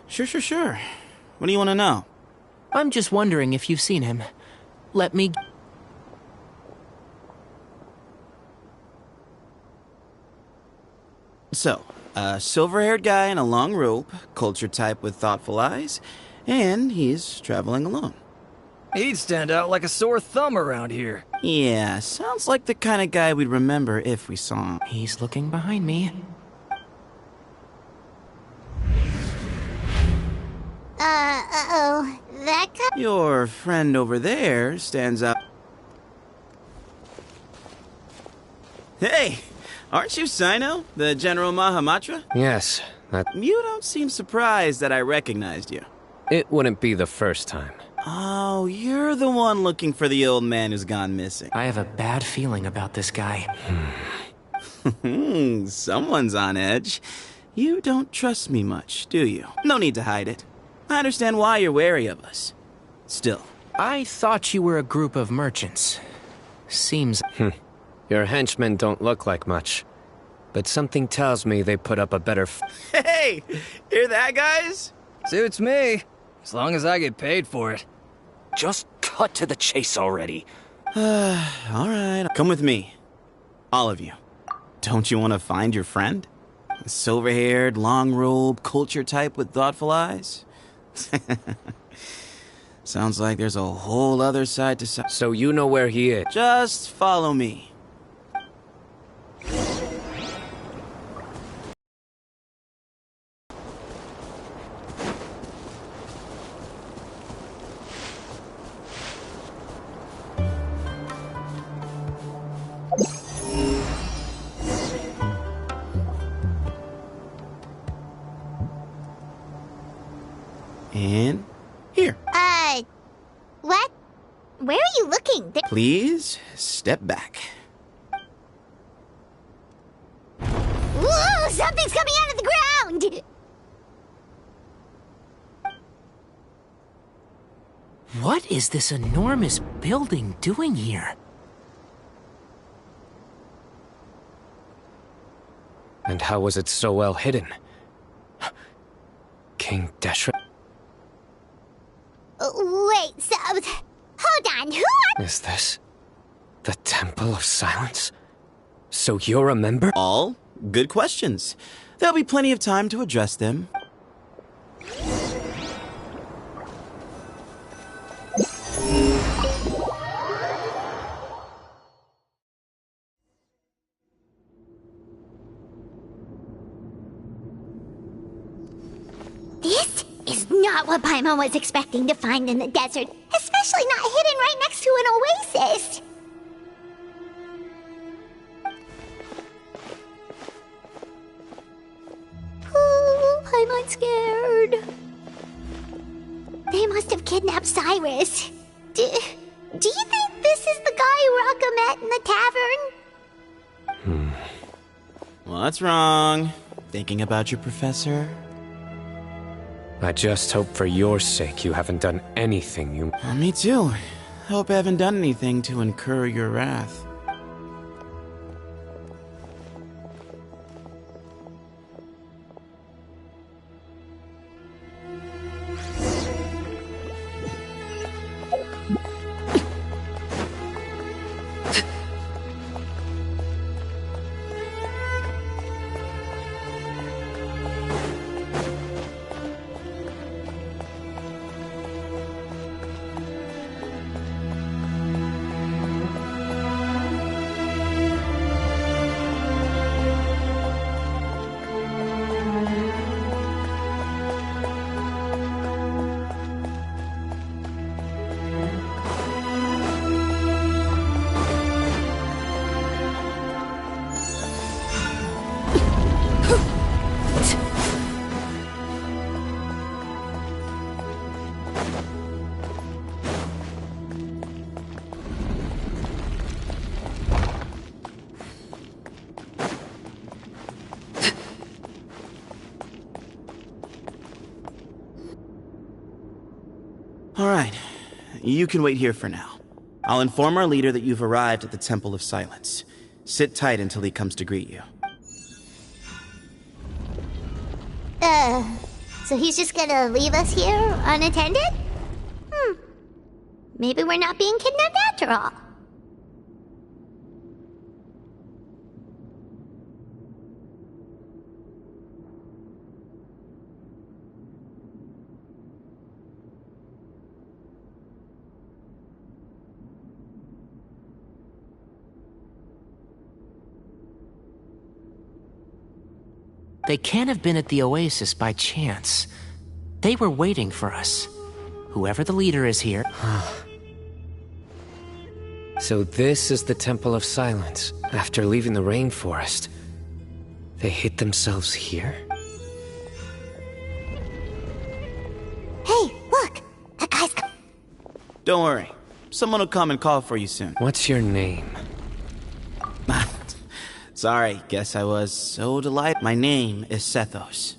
O: Sure. What do you want to know?
F: I'm just wondering if you've seen him. Let me...
O: So, a silver-haired guy in a long robe, culture type with thoughtful eyes, and he's traveling alone.
P: He'd stand out like a sore thumb around here.
O: Yeah, sounds like the kind of guy we'd remember if we saw him.
F: He's looking behind me.
B: Uh-oh. That guy...
O: Your friend over there stands out. Hey! Aren't you Cyno, the General Mahamatra?
A: Yes, that...
O: You don't seem surprised that I recognized you.
A: It wouldn't be the first time.
O: Oh, you're the one looking for the old man who's gone missing.
F: I have a bad feeling about this guy.
O: Someone's on edge. You don't trust me much, do you? No need to hide it. I understand why you're wary of us. Still.
F: I thought you were a group of merchants. Seems...
A: Your henchmen don't look like much. But something tells me they put up a better
O: Hey! Hear that, guys?
P: Suits me. As long as I get paid for it.
N: Just cut to the chase already.
O: Alright, come with me. All of you. Don't you want to find your friend? A silver-haired, long robe, culture type with thoughtful eyes? Sounds like there's a whole other side to...
A: So you know where he is?
O: Just follow me. And here.
B: What? Where are you looking?
O: Please step back.
B: Whoa! Something's coming out of the ground!
F: What is this enormous building doing here?
A: And how was it so well hidden? King Deshret?
B: Wait, so... Hold on, who are...
A: Is this the Temple of Silence? So you're a member?
O: All good questions. There'll be plenty of time to address them.
B: This is not what Paimon was expecting to find in the desert, especially not hidden right next to an oasis. Oh, Paimon's scared. They must have kidnapped Cyrus. Do you think this is the guy Raka met in the tavern?
O: What's wrong? Thinking about your professor?
A: I just hope for your sake you haven't done anything you...
O: Me too. Hope I haven't done anything to incur your wrath. Alright, you can wait here for now. I'll inform our leader that you've arrived at the Temple of Silence. Sit tight until he comes to greet you.
B: So he's just gonna leave us here unattended? Maybe we're not being kidnapped after all.
F: They can't have been at the oasis by chance. They were waiting for us. Whoever the leader is here...
A: So this is the Temple of Silence. After leaving the rainforest, they hid themselves here?
B: Hey, look! That guy's...
O: Don't worry. Someone will come and call for you soon.
A: What's your name?
O: Sorry, guess I was so delighted. My name is Sethos.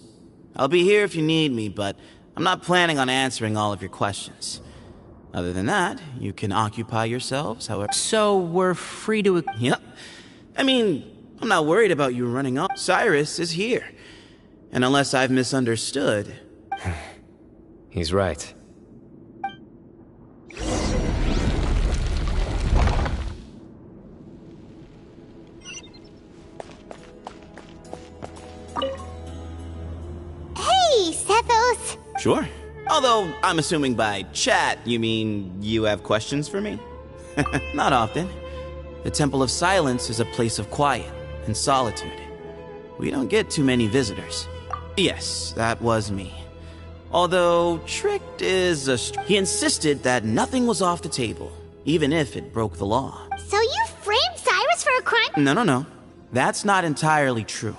O: I'll be here if you need me, but I'm not planning on answering all of your questions. Other than that, you can occupy yourselves however...
F: So we're free to...
O: Yep. I mean, I'm not worried about you running off. Cyrus is here. And unless I've misunderstood...
A: He's right.
B: Hey, Sethos!
O: Sure. Although, I'm assuming by chat, you mean you have questions for me? Not often. The Temple of Silence is a place of quiet and solitude. We don't get too many visitors. Yes, that was me. Although, tricked is a... He insisted that nothing was off the table, even if it broke the law.
B: So you framed Cyrus for a crime?
O: No. That's not entirely true.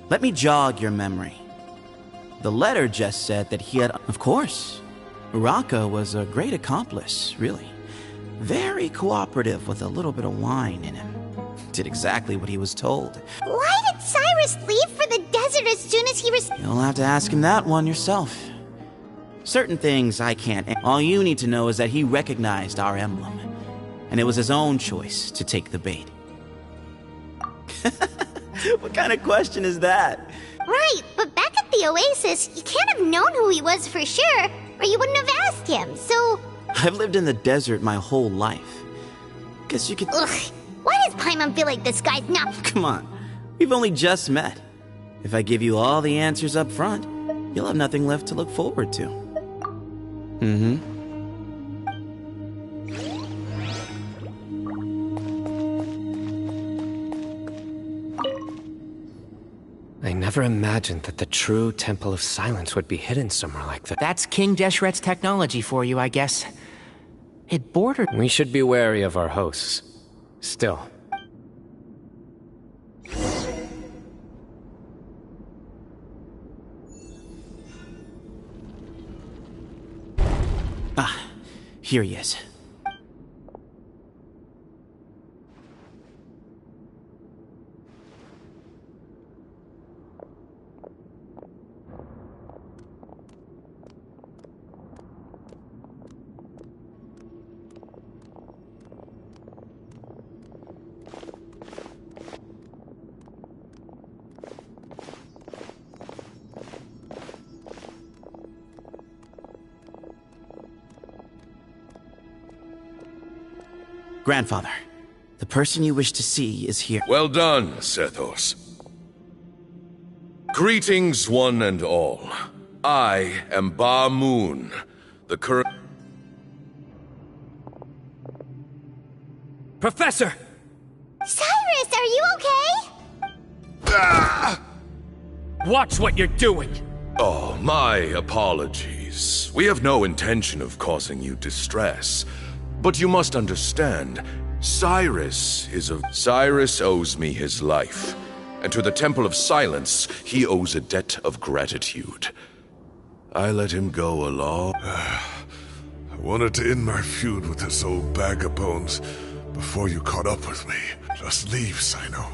O: Let me jog your memory. The letter just said that he had... Of course. Uraka was a great accomplice, really. Very cooperative with a little bit of wine in him. Did exactly what he was told.
B: Why did Cyrus leave for the desert as soon as he was...
O: You'll have to ask him that one yourself. Certain things I can't... All you need to know is that he recognized our emblem. And it was his own choice to take the bait. What kind of question is that?
B: Right, but back at the Oasis, you can't have known who he was for sure, or you wouldn't have asked him, so...
O: I've lived in the desert my whole life. Guess you could...
B: Ugh, why does Paimon feel like this guy's not...
O: Come on, we've only just met. If I give you all the answers up front, you'll have nothing left to look forward to.
A: I never imagined that the true Temple of Silence would be hidden somewhere like that.
F: That's King Deshret's technology for you, I guess. It bordered...
A: We should be wary of our hosts. Still.
O: Here he is. Grandfather, the person you wish to see is here.
Q: Well done, Sethos. Greetings, one and all. I am Ba Moon, the current...
H: Professor!
B: Cyrus, are you okay?
Q: Ah!
H: Watch what you're doing!
Q: Oh, my apologies. We have no intention of causing you distress. But you must understand, Cyrus owes me his life. And to the Temple of Silence, he owes a debt of gratitude. I let him go along.
C: I wanted to end my feud with this old bag of bones before you caught up with me. Just leave, Cyno.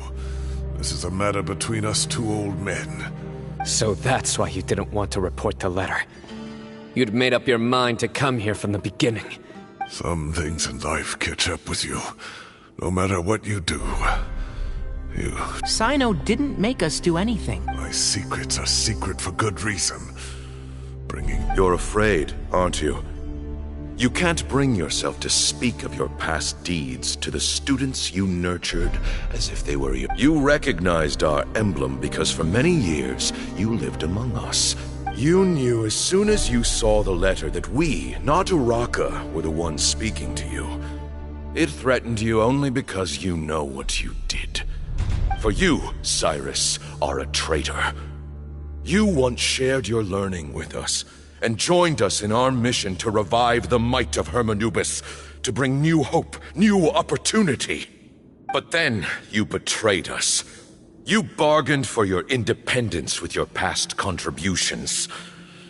C: This is a matter between us two old men.
A: So that's why you didn't want to report the letter. You'd made up your mind to come here from the beginning.
C: Some things in life catch up with you, no matter what you do.
F: Cyno didn't make us do anything.
C: My secrets are secret for good reason.
Q: You're afraid, aren't you? You can't bring yourself to speak of your past deeds to the students you nurtured as if they were you. You recognized our emblem because for many years you lived among us. You knew as soon as you saw the letter that we, not Uraka, were the ones speaking to you. It threatened you only because you know what you did. For you, Cyrus, are a traitor. You once shared your learning with us, and joined us in our mission to revive the might of Hermanubis, to bring new hope, new opportunity. But then you betrayed us. You bargained for your independence with your past contributions.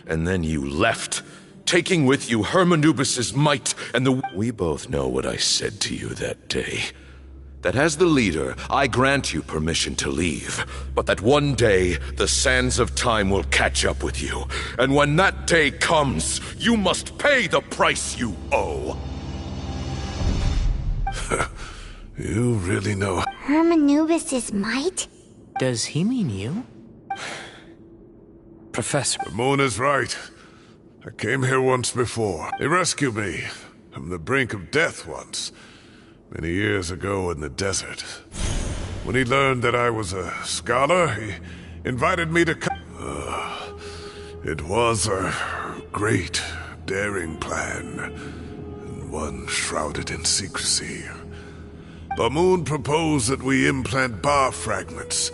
Q: And then you left, taking with you Hermanubis' might and the... We both know what I said to you that day. That as the leader, I grant you permission to leave, but that one day, the sands of time will catch up with you. And when that day comes, you must pay the price you owe.
C: You really know.
B: Hermanubis' might?
F: Does he mean you?
A: Professor.
C: The moon is right. I came here once before. He rescued me from the brink of death once. Many years ago in the desert. When he learned that I was a scholar, he invited me to come. It was a great, daring plan, and one shrouded in secrecy. Bamoon proposed that we implant bar fragments,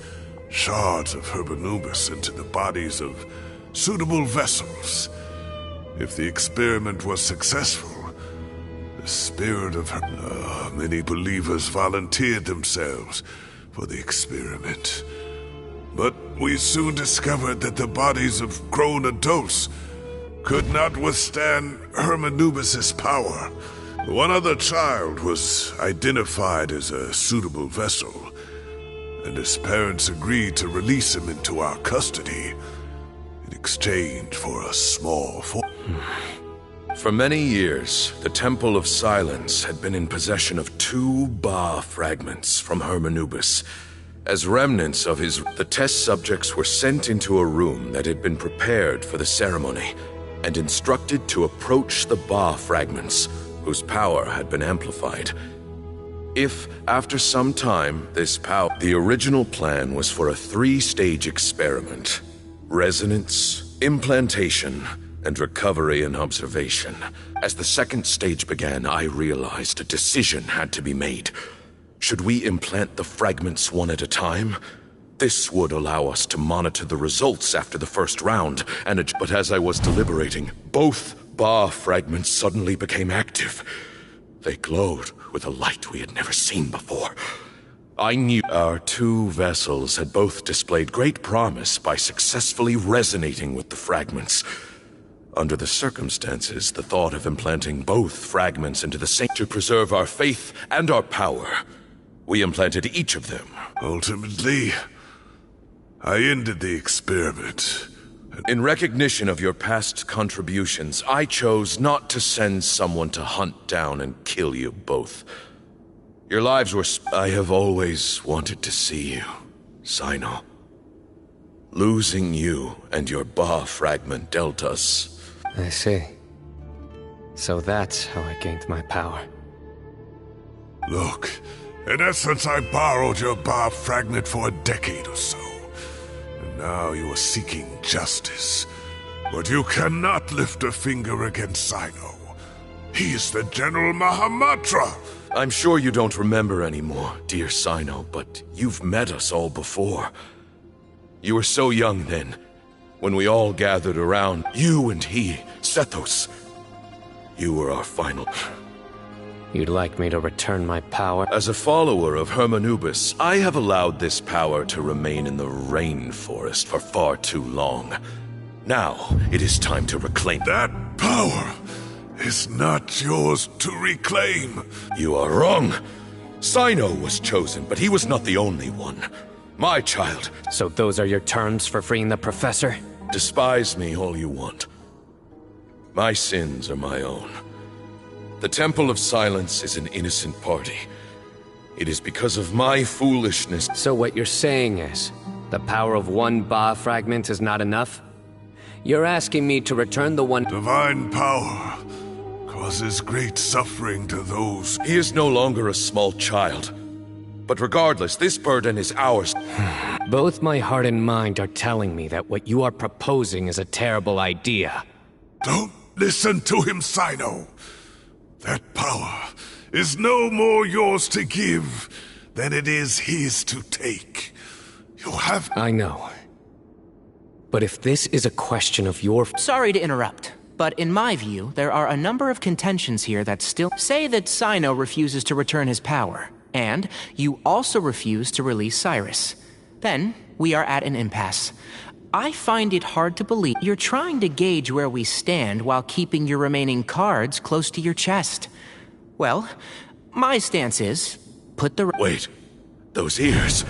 C: shards of Hermanubis, into the bodies of suitable vessels. If the experiment was successful, the spirit of many believers volunteered themselves for the experiment. But we soon discovered that the bodies of grown adults could not withstand Hermanubis' power. One other child was identified as a suitable vessel, and his parents agreed to release him into our custody in exchange for a small fortune.
Q: For many years, the Temple of Silence had been in possession of 2 Ba fragments from Hermanubis. As remnants of the test subjects were sent into a room that had been prepared for the ceremony, and instructed to approach the Ba fragments, whose power had been amplified. If, after some time, the original plan was for a 3-stage experiment: resonance, implantation, and recovery and observation. As the 2nd stage began, I realized a decision had to be made. Should we implant the fragments one at a time? This would allow us to monitor the results after the first round, but as I was deliberating, both Ba fragments suddenly became active. They glowed with a light we had never seen before. I knew our 2 vessels had both displayed great promise by successfully resonating with the fragments. Under the circumstances, the thought of implanting both fragments into the same to preserve our faith and our power, we implanted each of them.
C: Ultimately, I ended the experiment.
Q: In recognition of your past contributions, I chose not to send someone to hunt down and kill you both. Your lives were... I have always wanted to see you, Cyno. Losing you and your Ba fragment dealt us.
A: I see. So that's how I gained my power.
C: Look, in essence, I borrowed your bar fragment for a decade or so. And now you are seeking justice. But you cannot lift a finger against Cyno. He is the General Mahamatra!
Q: I'm sure you don't remember anymore, dear Cyno, but you've met us all before. You were so young then, when we all gathered around, you and he, Sethos. You were our final...
A: You'd like me to return my power?
Q: As a follower of Hermanubis, I have allowed this power to remain in the rainforest for far too long. Now, it is time to reclaim...
C: That power is not yours to reclaim.
Q: You are wrong. Cyno was chosen, but he was not the only one. My child.
A: So those are your terms for freeing the professor?
Q: Despise me all you want. My sins are my own. The Temple of Silence is an innocent party. It is because of my foolishness...
A: So what you're saying is, the power of one Ba fragment is not enough? You're asking me to return the one...
C: Divine power causes great suffering to those...
Q: He is no longer a small child. But regardless, this burden is ours.
A: Both my heart and mind are telling me that what you are proposing is a terrible idea.
C: Don't listen to him, Cyno. That power is no more yours to give than it is his to take. You have...
A: I know. But if this is a question of your...
F: Sorry to interrupt, but in my view, there are a number of contentions here that still... Say that Cyno refuses to return his power, and you also refuse to release Cyrus. Then, we are at an impasse. I find it hard to believe you're trying to gauge where we stand while keeping your remaining cards close to your chest. Well, my stance is, put the...
Q: Wait, those ears...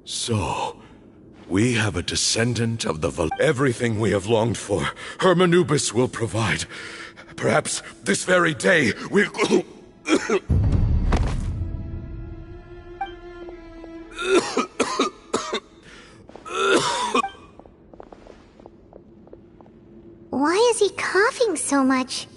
Q: So... We have a descendant of the Everything we have longed for, Hermanubis will provide. Perhaps this very day we'll...
B: Why is he coughing so much?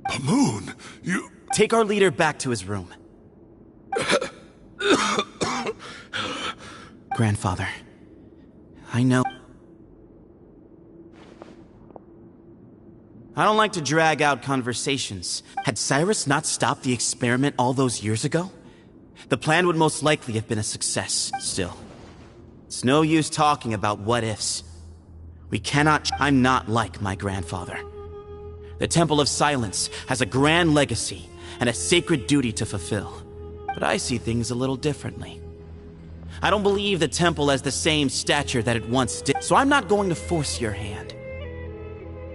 C: Pamoon, you...
O: Take our leader back to his room. Grandfather, I know... I don't like to drag out conversations. Had Cyrus not stopped the experiment all those years ago, the plan would most likely have been a success. Still, it's no use talking about what-ifs. We cannot... I'm not like my grandfather. The Temple of Silence has a grand legacy and a sacred duty to fulfill. But I see things a little differently. I don't believe the temple has the same stature that it once did, so I'm not going to force your hand.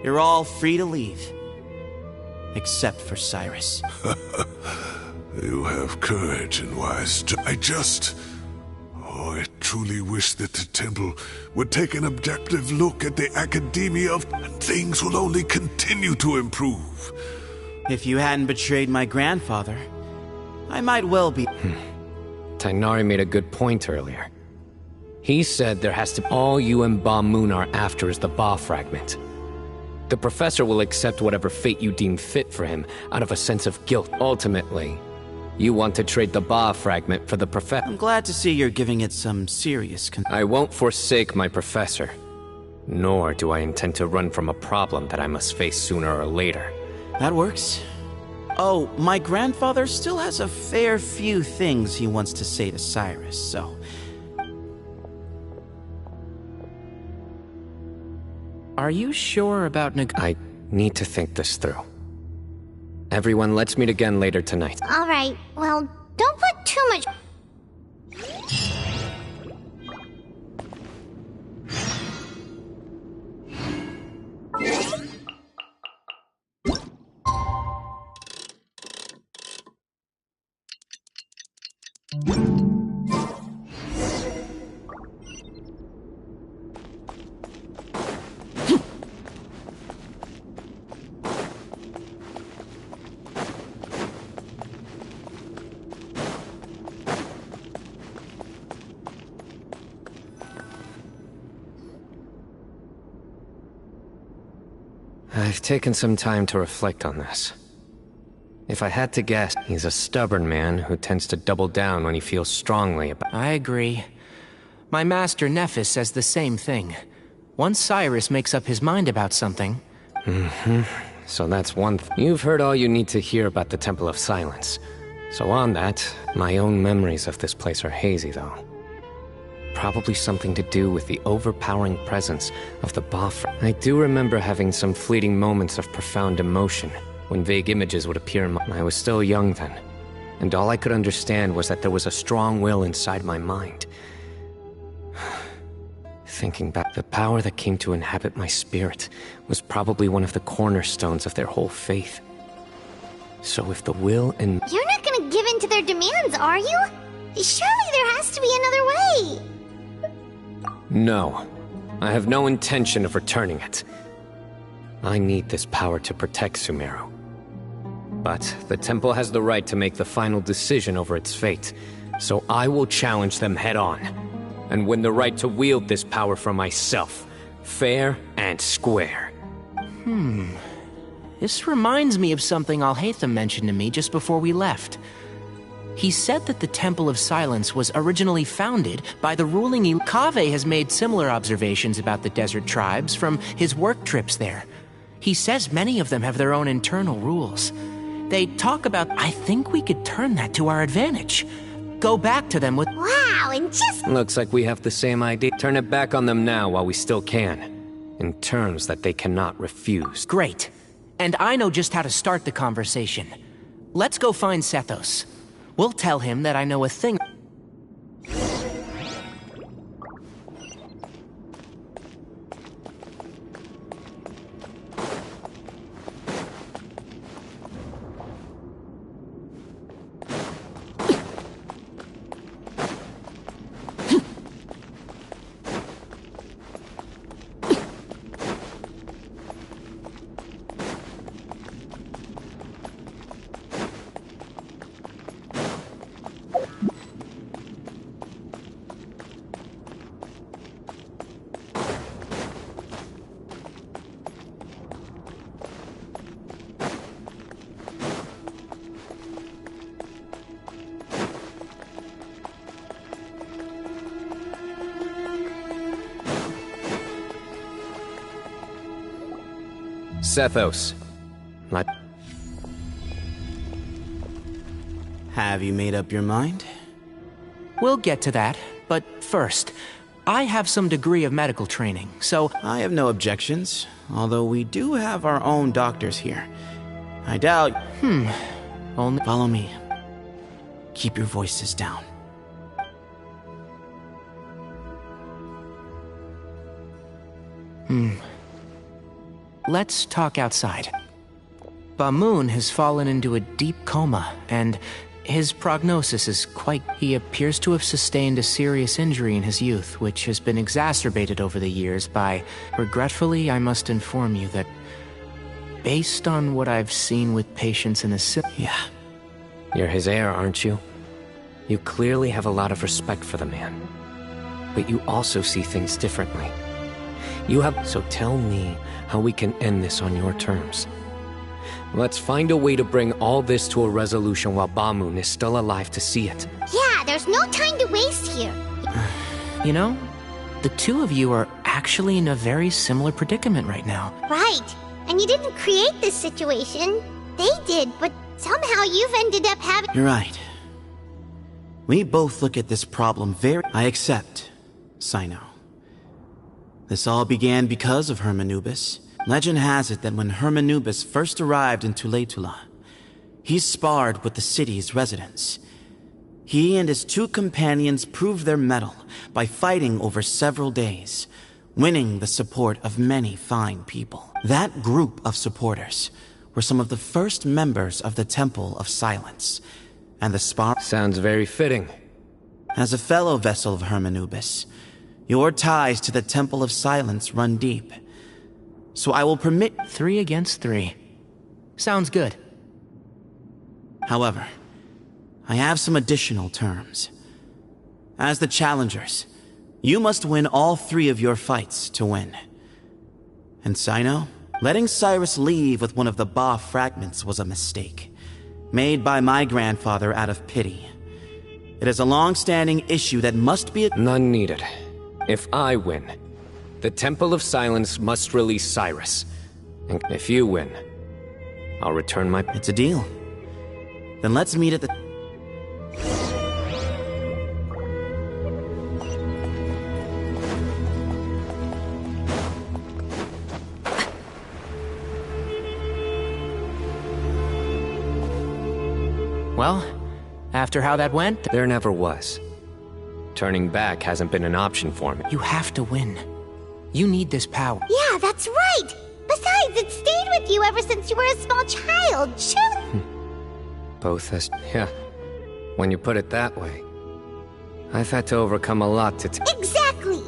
O: You're all free to leave. Except for Cyrus.
C: You have courage and wise... Oh, I truly wish that the temple would take an objective look at the Academia of... And things will only continue to improve.
O: If you hadn't betrayed my grandfather, I might well be...
A: Tighnari made a good point earlier. He said there has to... All you and Ba Moon are after is the Ba fragment. The professor will accept whatever fate you deem fit for him out of a sense of guilt. Ultimately, you want to trade the Ba fragment for the professor.
O: I'm glad to see you're giving it some serious
A: I won't forsake my professor. Nor do I intend to run from a problem that I must face sooner or later.
O: That works. Oh, my grandfather still has a fair few things he wants to say to Cyrus, so...
F: Are you sure about
A: I need to think this through. Everyone, let's meet again later tonight.
B: Alright, well, don't put too much...
A: I've taken some time to reflect on this. If I had to guess, he's a stubborn man who tends to double down when he feels strongly about—
F: I agree. My master Nephis says the same thing. Once Cyrus makes up his mind about something...
A: So that's one thing. You've heard all you need to hear about the Temple of Silence. So on that, my own memories of this place are hazy, though. Probably something to do with the overpowering presence of the Bafra. I do remember having some fleeting moments of profound emotion when vague images would appear in my— I was still young then, and all I could understand was that there was a strong will inside my mind. Thinking back, the power that came to inhabit my spirit was probably one of the cornerstones of their whole faith. So if the will and—
B: You're not gonna give in to their demands, are you? Surely there has to be another way.
A: No. I have no intention of returning it. I need this power to protect Sumeru. But the temple has the right to make the final decision over its fate, so I will challenge them head-on, and win the right to wield this power for myself, fair and square.
F: This reminds me of something Alhaitham mentioned to me just before we left. He said that the Temple of Silence was originally founded by the ruling Kaveh has made similar observations about the desert tribes from his work trips there. He says many of them have their own internal rules. They talk about— I think we could turn that to our advantage. Go back to them with—
B: Wow, and just—
A: Looks like we have the same idea. Turn it back on them now while we still can, in terms that they cannot refuse.
F: Great. And I know just how to start the conversation. Let's go find Sethos. We'll tell him that I know a thing.
A: Sethos.
O: Have you made up your mind?
F: We'll get to that, but first, I have some degree of medical training, so—
O: I have no objections, although we do have our own doctors here. I doubt—
F: Only—
O: Follow me. Keep your voices down.
F: Let's talk outside. Bamoon has fallen into a deep coma, and his prognosis is quite— He appears to have sustained a serious injury in his youth, which has been exacerbated over the years by— Regretfully, I must inform you that, based on what I've seen with patients in the
O: Yeah.
A: You're his heir, aren't you? You clearly have a lot of respect for the man. But you also see things differently. You have— So tell me how we can end this on your terms. Let's find a way to bring all this to a resolution while Bamoon is still alive to see it.
B: Yeah, there's no time to waste here.
F: You know, the two of you are actually in a very similar predicament right now.
B: Right. And you didn't create this situation. They did, but somehow you've ended up having—
O: You're right. We both look at this problem very— I accept, Cyno. This all began because of Hermanubis. Legend has it that when Hermanubis first arrived in Tuletula, he sparred with the city's residents. He and his two companions proved their mettle by fighting over several days, winning the support of many fine people. That group of supporters were some of the first members of the Temple of Silence, and the spar—
A: Sounds very fitting.
O: As a fellow vessel of Hermanubis, your ties to the Temple of Silence run deep. So I will permit—
F: 3 against 3. Sounds good.
O: However, I have some additional terms. As the challengers, you must win all 3 of your fights to win. And Cyno, Letting Cyrus leave with one of the Ba fragments was a mistake, made by my grandfather out of pity. It is a long-standing issue that must be...
A: None needed. If I win, the Temple of Silence must release Cyrus. And if you win, I'll return my...
O: It's a deal. Then let's meet at the...
F: Well, after how that went...
A: There never was. Turning back hasn't been an option for me.
F: You have to win. You need this power.
B: Yeah, that's right! Besides, it stayed with you ever since you were a small child. Shoot!
A: Both as... Yeah. When you put it that way. I've had to overcome a lot to...
B: Exactly!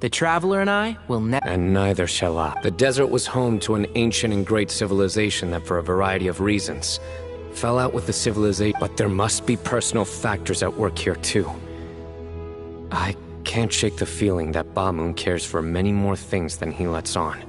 F: The Traveler and I will never...
A: And neither shall I. The desert was home to an ancient and great civilization that, for a variety of reasons, fell out with the civilization. But there must be personal factors at work here, too. I can't shake the feeling that Ba-Moon cares for many more things than he lets on.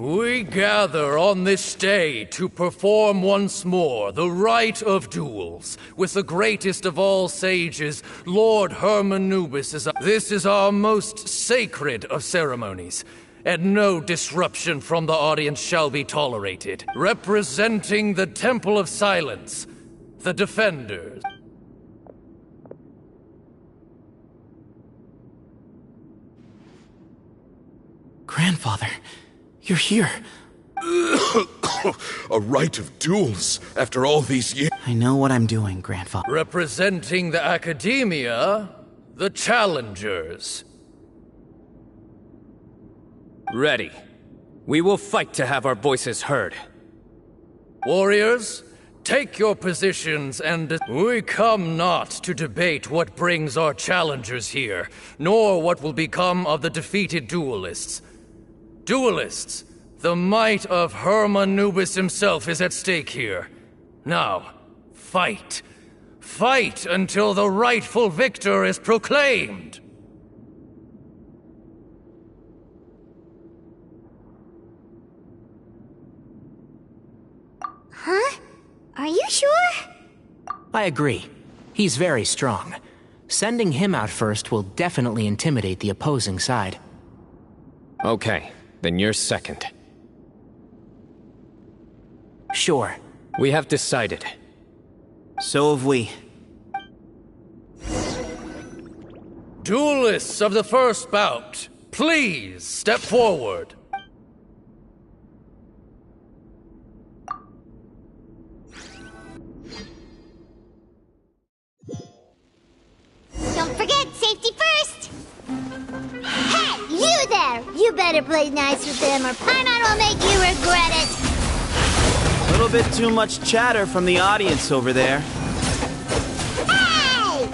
R: We gather on this day to perform once more the rite of duels with the greatest of all sages, Lord Hermanubis. This is our most sacred of ceremonies, and no disruption from the audience shall be tolerated. Representing the Temple of Silence, the Defenders.
I: Grandfather, you're here.
Q: A rite of duels after all these years.
O: I know what I'm doing, Grandfather.
R: Representing the Academia, the Challengers.
A: Ready. We will fight to have our voices heard.
R: Warriors, take your positions and... We come not to debate what brings our challengers here, nor what will become of the defeated duelists. Duelists, the might of Hermanubis himself is at stake here. Now, fight. Fight until the rightful victor is proclaimed.
B: Huh? Are you sure?
F: I agree. He's very strong. Sending him out first will definitely intimidate the opposing side.
A: Okay, then you're second.
F: Sure.
A: We have decided.
O: So have we.
R: Duelists of the first bout, please step forward.
B: Don't forget, safety first! Hey, you there! You better play nice with them or Paimon will make you regret it!
O: A little bit too much chatter from the audience over there.
B: Hey!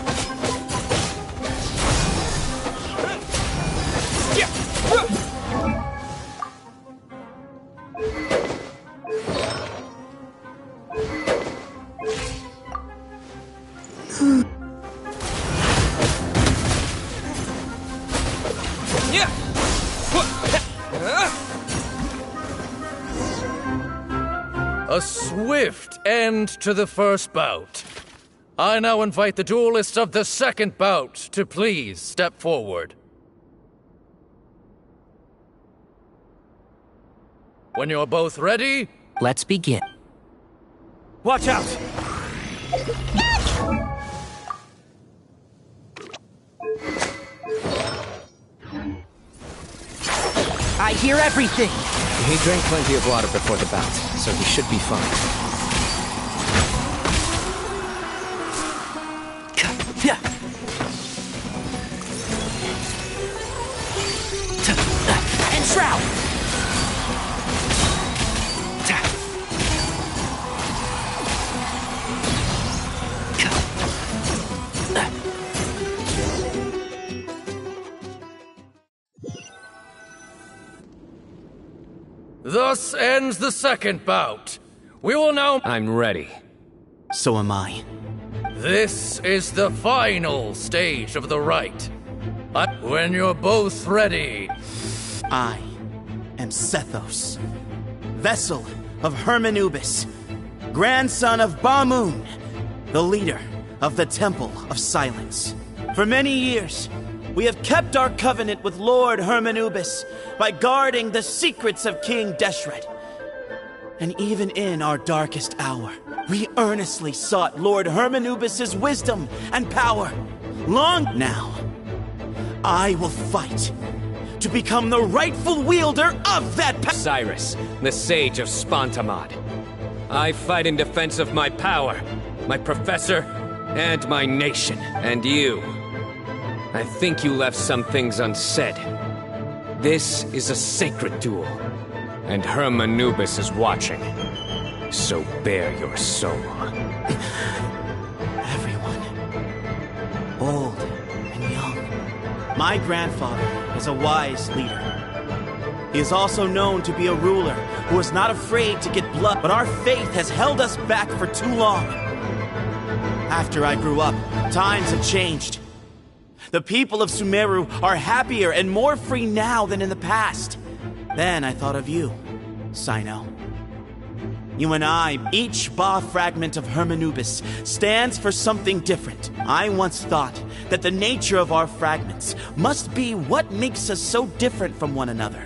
R: A swift end to the first bout. I now invite the duelists of the second bout to please step forward. When you're both ready,
F: Let's begin.
D: Watch out!
F: I hear everything!
A: He drank plenty of water before the bout, so he should be fine.
F: Enshroud!
R: Thus ends the second bout. We will now...
A: I'm ready.
O: So am I.
R: This is the final stage of the rite. When you're both ready...
O: I am Sethos, vessel of Hermanubis, grandson of Bamoon, the leader of the Temple of Silence. For many years, we have kept our covenant with Lord Hermanubis by guarding the secrets of King Deshret. And even in our darkest hour, we earnestly sought Lord Hermanubis' wisdom and power. Long now, I will fight to become the rightful wielder of that power.
A: Cyrus, the sage of Spontamod. I fight in defense of my power, my professor, and my nation. And you. I think you left some things unsaid. This is a sacred duel, and Hermanubis is watching. So bare your soul.
O: Everyone, old and young. My grandfather is a wise leader. He is also known to be a ruler who is not afraid to get blood, but our faith has held us back for too long. After I grew up, times have changed. The people of Sumeru are happier and more free now than in the past. Then I thought of you, Cyno. You and I, each Ba fragment of Hermanubis, stands for something different. I once thought that the nature of our fragments must be what makes us so different from one another.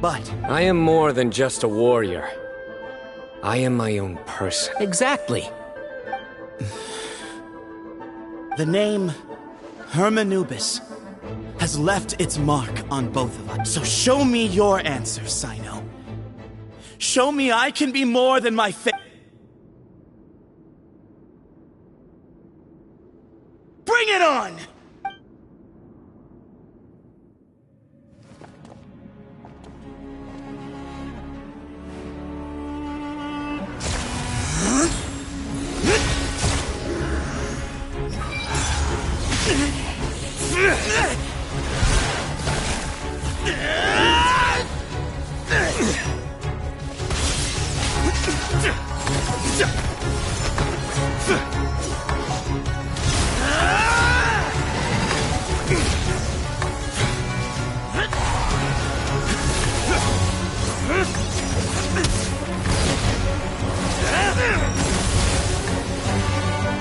O: But
A: I am more than just a warrior. I am my own person.
F: Exactly.
O: The name Hermanubis has left its mark on both of us. So show me your answer, Cyno. Show me I can be more than my fate. Bring it on!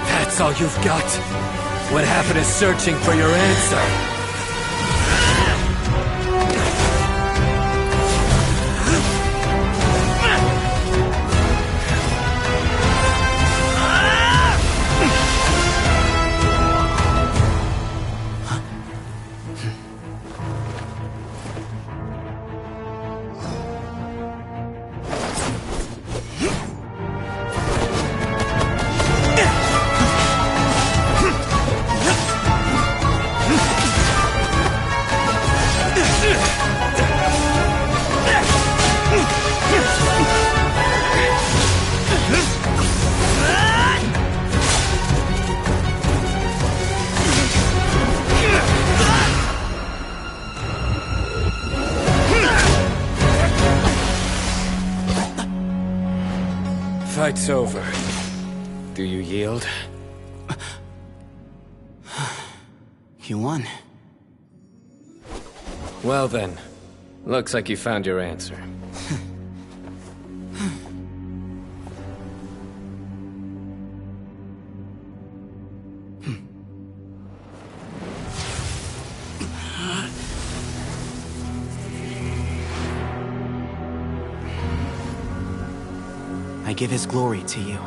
R: That's all you've got? What happened to searching for your answer?
A: Fight's over. Do you yield?
O: You won.
A: Well then, looks like you found your answer.
I: I give his glory to you.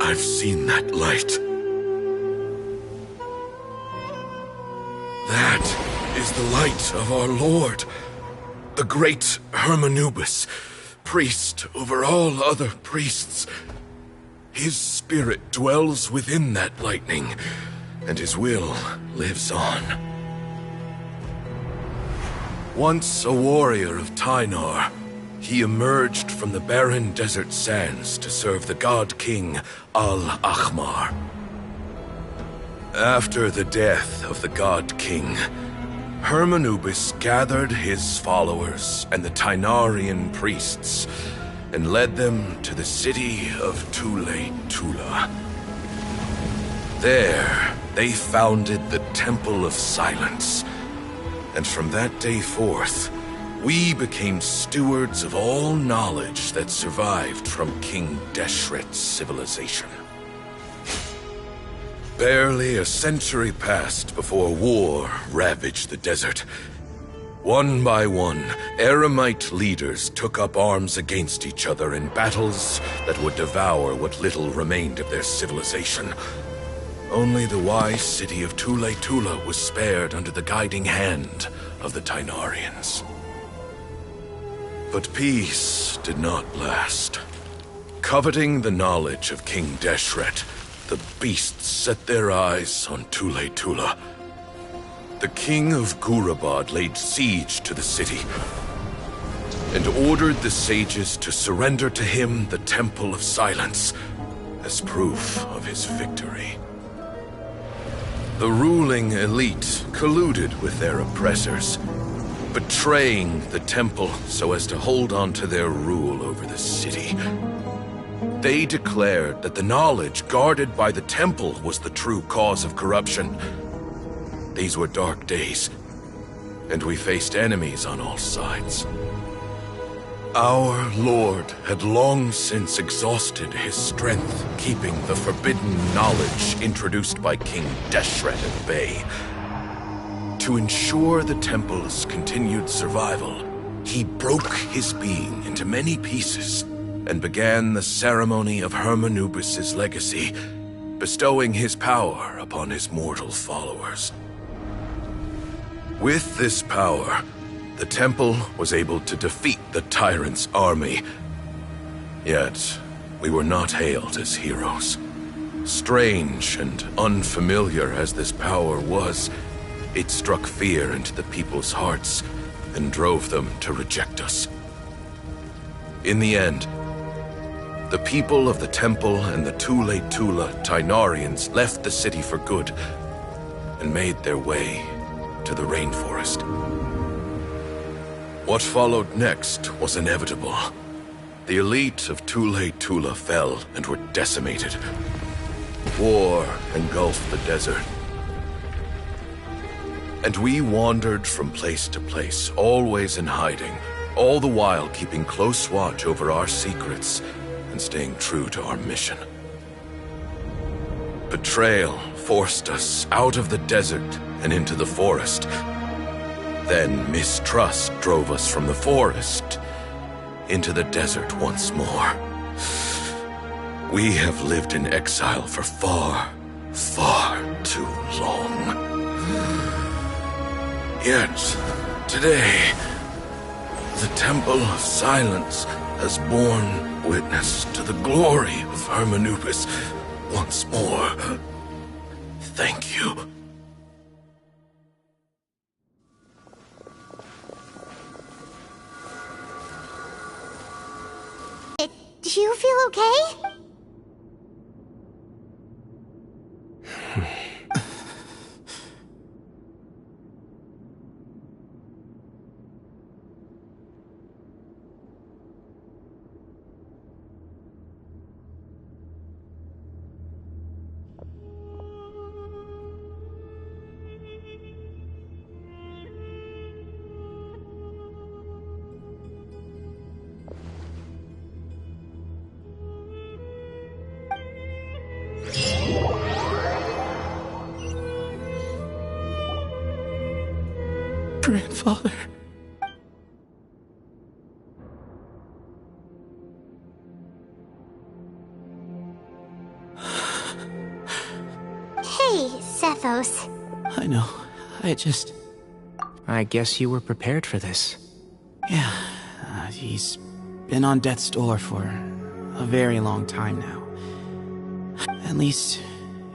Q: I've seen that light. That is the light of our Lord, the great Hermanubis, priest over all other priests. His spirit dwells within that lightning, and his will lives on. Once a warrior of Tynar, he emerged from the barren desert sands to serve the god king Al-Ahmar. After the death of the god king, Hermanubis gathered his followers and the Tynarian priests and led them to the city of Tule-Tula. There, they founded the Temple of Silence, and from that day forth, we became stewards of all knowledge that survived from King Deshret's civilization. Barely a century passed before war ravaged the desert. One by one, Eremite leaders took up arms against each other in battles that would devour what little remained of their civilization. Only the wise city of Tule-Tula was spared under the guiding hand of the Tynarians. But peace did not last. Coveting the knowledge of King Deshret, the beasts set their eyes on Tule-Tula. The king of Gurabad laid siege to the city and ordered the sages to surrender to him the Temple of Silence as proof of his victory. The ruling elite colluded with their oppressors, betraying the temple so as to hold on to their rule over the city. They declared that the knowledge guarded by the temple was the true cause of corruption. These were dark days, and we faced enemies on all sides. Our Lord had long since exhausted his strength, keeping the forbidden knowledge introduced by King Deshret at bay. To ensure the temple's continued survival, he broke his being into many pieces and began the ceremony of Hermanubis' legacy, bestowing his power upon his mortal followers. With this power, the temple was able to defeat the tyrant's army. Yet, we were not hailed as heroes. Strange and unfamiliar as this power was, it struck fear into the people's hearts and drove them to reject us. In the end, the people of the temple and the Tule-Tula Tynarians left the city for good and made their way to the rainforest. What followed next was inevitable. The elite of Tule-Tula fell and were decimated. War engulfed the desert. And we wandered from place to place, always in hiding, all the while keeping close watch over our secrets and staying true to our mission. Betrayal forced us out of the desert and into the forest. Then mistrust drove us from the forest into the desert once more. We have lived in exile for far, far too long. Yet, today, the Temple of Silence has borne witness to the glory of Hermanubis once more. Thank you.
B: Do you feel okay?
I: Grandfather.
B: Hey, Sethos.
O: I know.
F: I guess you were prepared for this.
O: Yeah, he's been on death's door for a very long time now. At least,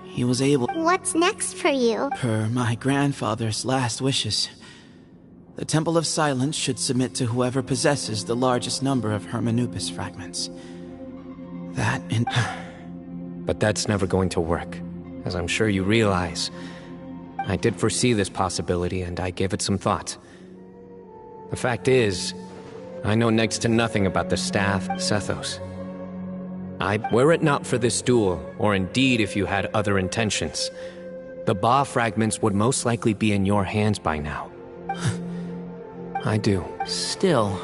O: he was able...
B: What's next for you?
O: Per my grandfather's last wishes, the Temple of Silence should submit to whoever possesses the largest number of Hermanubis fragments. That and...
A: But that's never going to work, as I'm sure you realize. I did foresee this possibility, and I gave it some thought. The fact is, I know next to nothing about the staff, Sethos. Were it not for this duel, or indeed if you had other intentions, the Ba fragments would most likely be in your hands by now. I do.
F: Still,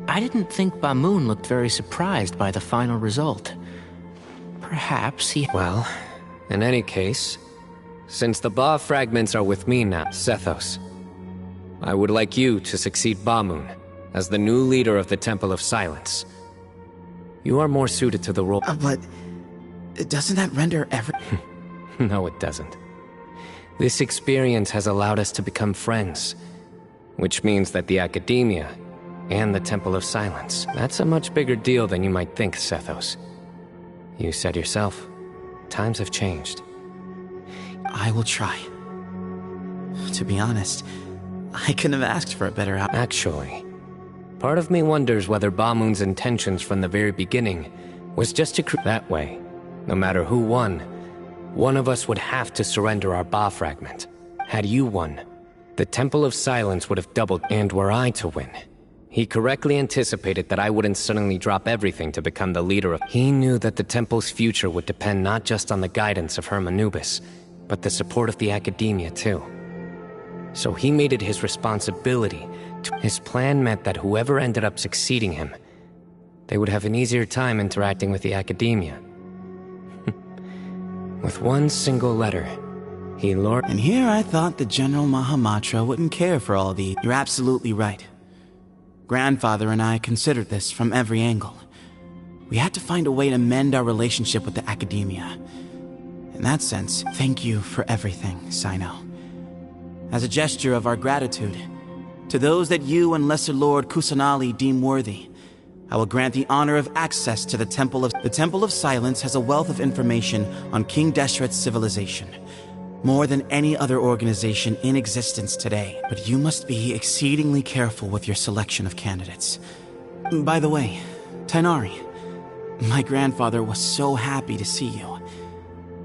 F: I didn't think Bamoon looked very surprised by the final result. Perhaps he...
A: Well, in any case, since the Ba fragments are with me now, Sethos, I would like you to succeed Bamoon as the new leader of the Temple of Silence. You are more suited to the role.
O: But doesn't that render every...
A: No, it doesn't. This experience has allowed us to become friends, which means that the Academia and the Temple of Silence, that's a much bigger deal than you might think, Sethos. You said yourself, times have changed.
O: I will try. To be honest, I couldn't have asked for a better outcome.
A: Actually, part of me wonders whether Bamoon's intentions from the very beginning was just to that way. No matter who won, one of us would have to surrender our Ba fragment. Had you won, the Temple of Silence would have doubled, and were I to win, he correctly anticipated that I wouldn't suddenly drop everything to become the leader of... He knew that the Temple's future would depend not just on the guidance of Hermanubis, but the support of the Academia too. So he made it his responsibility to... His plan meant that whoever ended up succeeding him, they would have an easier time interacting with the Academia. With one single letter, he lured...
O: And here I thought the General Mahamatra wouldn't care for all the... You're absolutely right. Grandfather and I considered this from every angle. We had to find a way to mend our relationship with the Academia. In that sense, thank you for everything, Cyno. As a gesture of our gratitude, to those that you and Lesser Lord Kusanali deem worthy, I will grant the honor of access to the Temple of... The Temple of Silence has a wealth of information on King Deshret's civilization. More than any other organization in existence today. But you must be exceedingly careful with your selection of candidates. By the way, Tighnari, my grandfather was so happy to see you.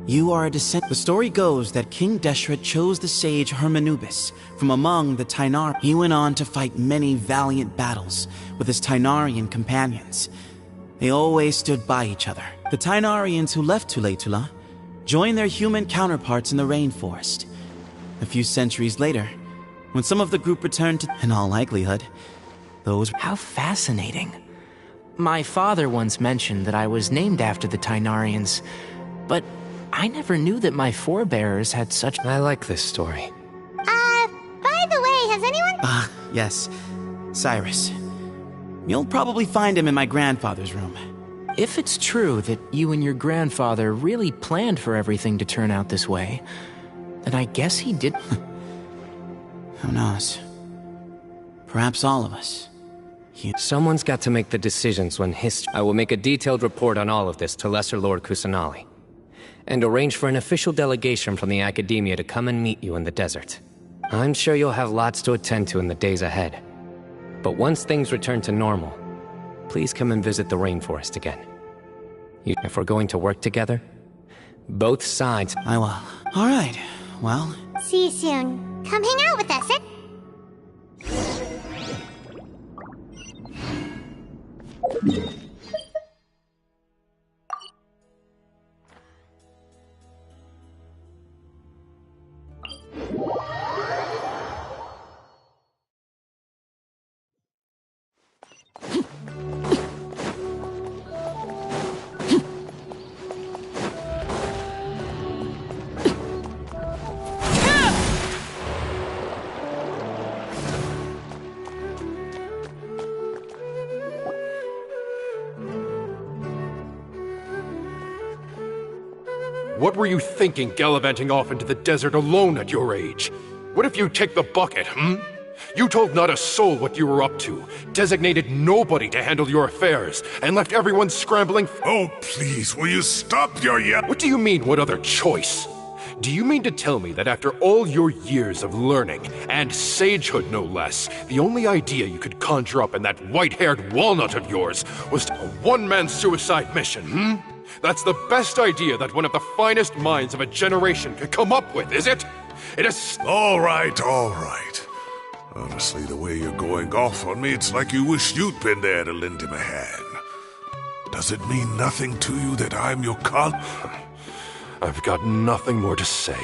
O: You are a descendant. The story goes that King Deshret chose the sage Hermanubis from among the Tighnari. He went on to fight many valiant battles with his Tighnarian companions. They always stood by each other. The Tighnarians who left Tuletula joined their human counterparts in the rainforest. A few centuries later, when some of the group returned to... In all likelihood, those...
F: How fascinating. My father once mentioned that I was named after the Tighnarians, but I never knew that my forebears had such...
A: I like this story.
B: By the way, has anyone...
O: Yes. Cyrus. You'll probably find him in my grandfather's room.
F: If it's true that you and your grandfather really planned for everything to turn out this way, then I guess he did...
O: Who knows? Perhaps all of us.
A: Someone's got to make the decisions when history... I will make a detailed report on all of this to Lesser Lord Kusanali, and arrange for an official delegation from the Academia to come and meet you in the desert. I'm sure you'll have lots to attend to in the days ahead. But once things return to normal, please come and visit the rainforest again. If we're going to work together, both sides...
O: I will. All right, well...
B: See you soon. Come hang out with us,
K: What were you thinking gallivanting off into the desert alone at your age? What if you take the bucket, You told not a soul what you were up to, designated nobody to handle your affairs, and left everyone scrambling.
C: Oh, please, will you stop your yell?
K: What do you mean, what other choice? Do you mean to tell me that after all your years of learning, and sagehood no less, the only idea you could conjure up in that white-haired walnut of yours was a one-man suicide mission, That's the best idea that one of the finest minds of a generation could come up with, is it? It is...
C: All right. Honestly, the way you're going off on me, it's like you wish you'd been there to lend him a hand. Does it mean nothing to you that I'm your
K: I've got nothing more to say.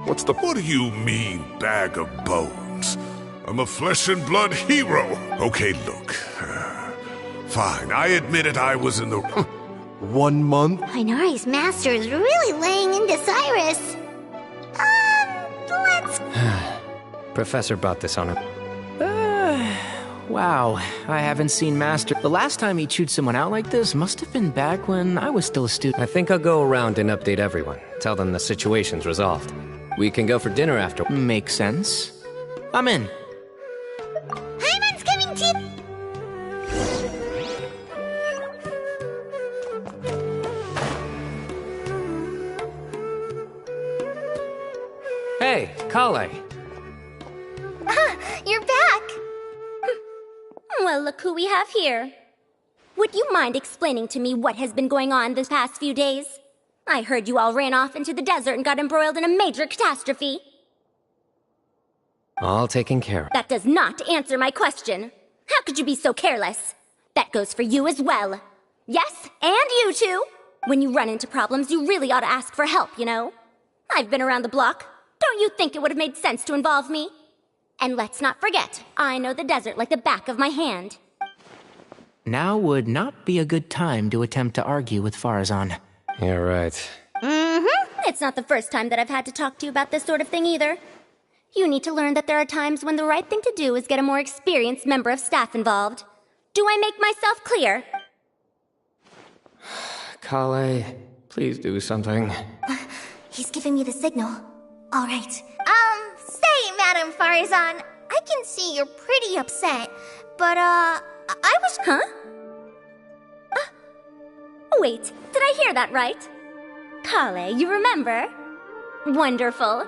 K: What's the...
C: What do you mean, bag of bones? I'm a flesh and blood hero. Okay, look. Fine, I admit it, I was in the...
K: 1 month?
B: Inari's master is really laying into Cyrus. Let's...
A: Professor brought this on him.
F: Wow, I haven't seen Master. The last time he chewed someone out like this must have been back when I was still a student.
A: I think I'll go around and update everyone. Tell them the situation's resolved. We can go for dinner after.
F: Makes sense. I'm in.
B: Hyman's coming too!
A: Hey, Kale.
G: You're back! Well, look who we have here. Would you mind explaining to me what has been going on this past few days? I heard you all ran off into the desert and got embroiled in a major catastrophe.
A: All taken care of.
G: That does not answer my question. How could you be so careless? That goes for you as well. Yes, and you too. When you run into problems, you really ought to ask for help, you know? I've been around the block. Don't you think it would have made sense to involve me? And let's not forget, I know the desert like the back of my hand.
F: Now would not be a good time to attempt to argue with Farazan.
A: You're right.
G: It's not the first time that I've had to talk to you about this sort of thing either. You need to learn that there are times when the right thing to do is get a more experienced member of staff involved. Do I make myself clear?
A: Kale, please do something.
G: He's giving me the signal. All right. Say, Madam Farazan, I can see you're pretty upset, but, I was... Huh? Wait, did I hear that right? Kale, you remember? Wonderful.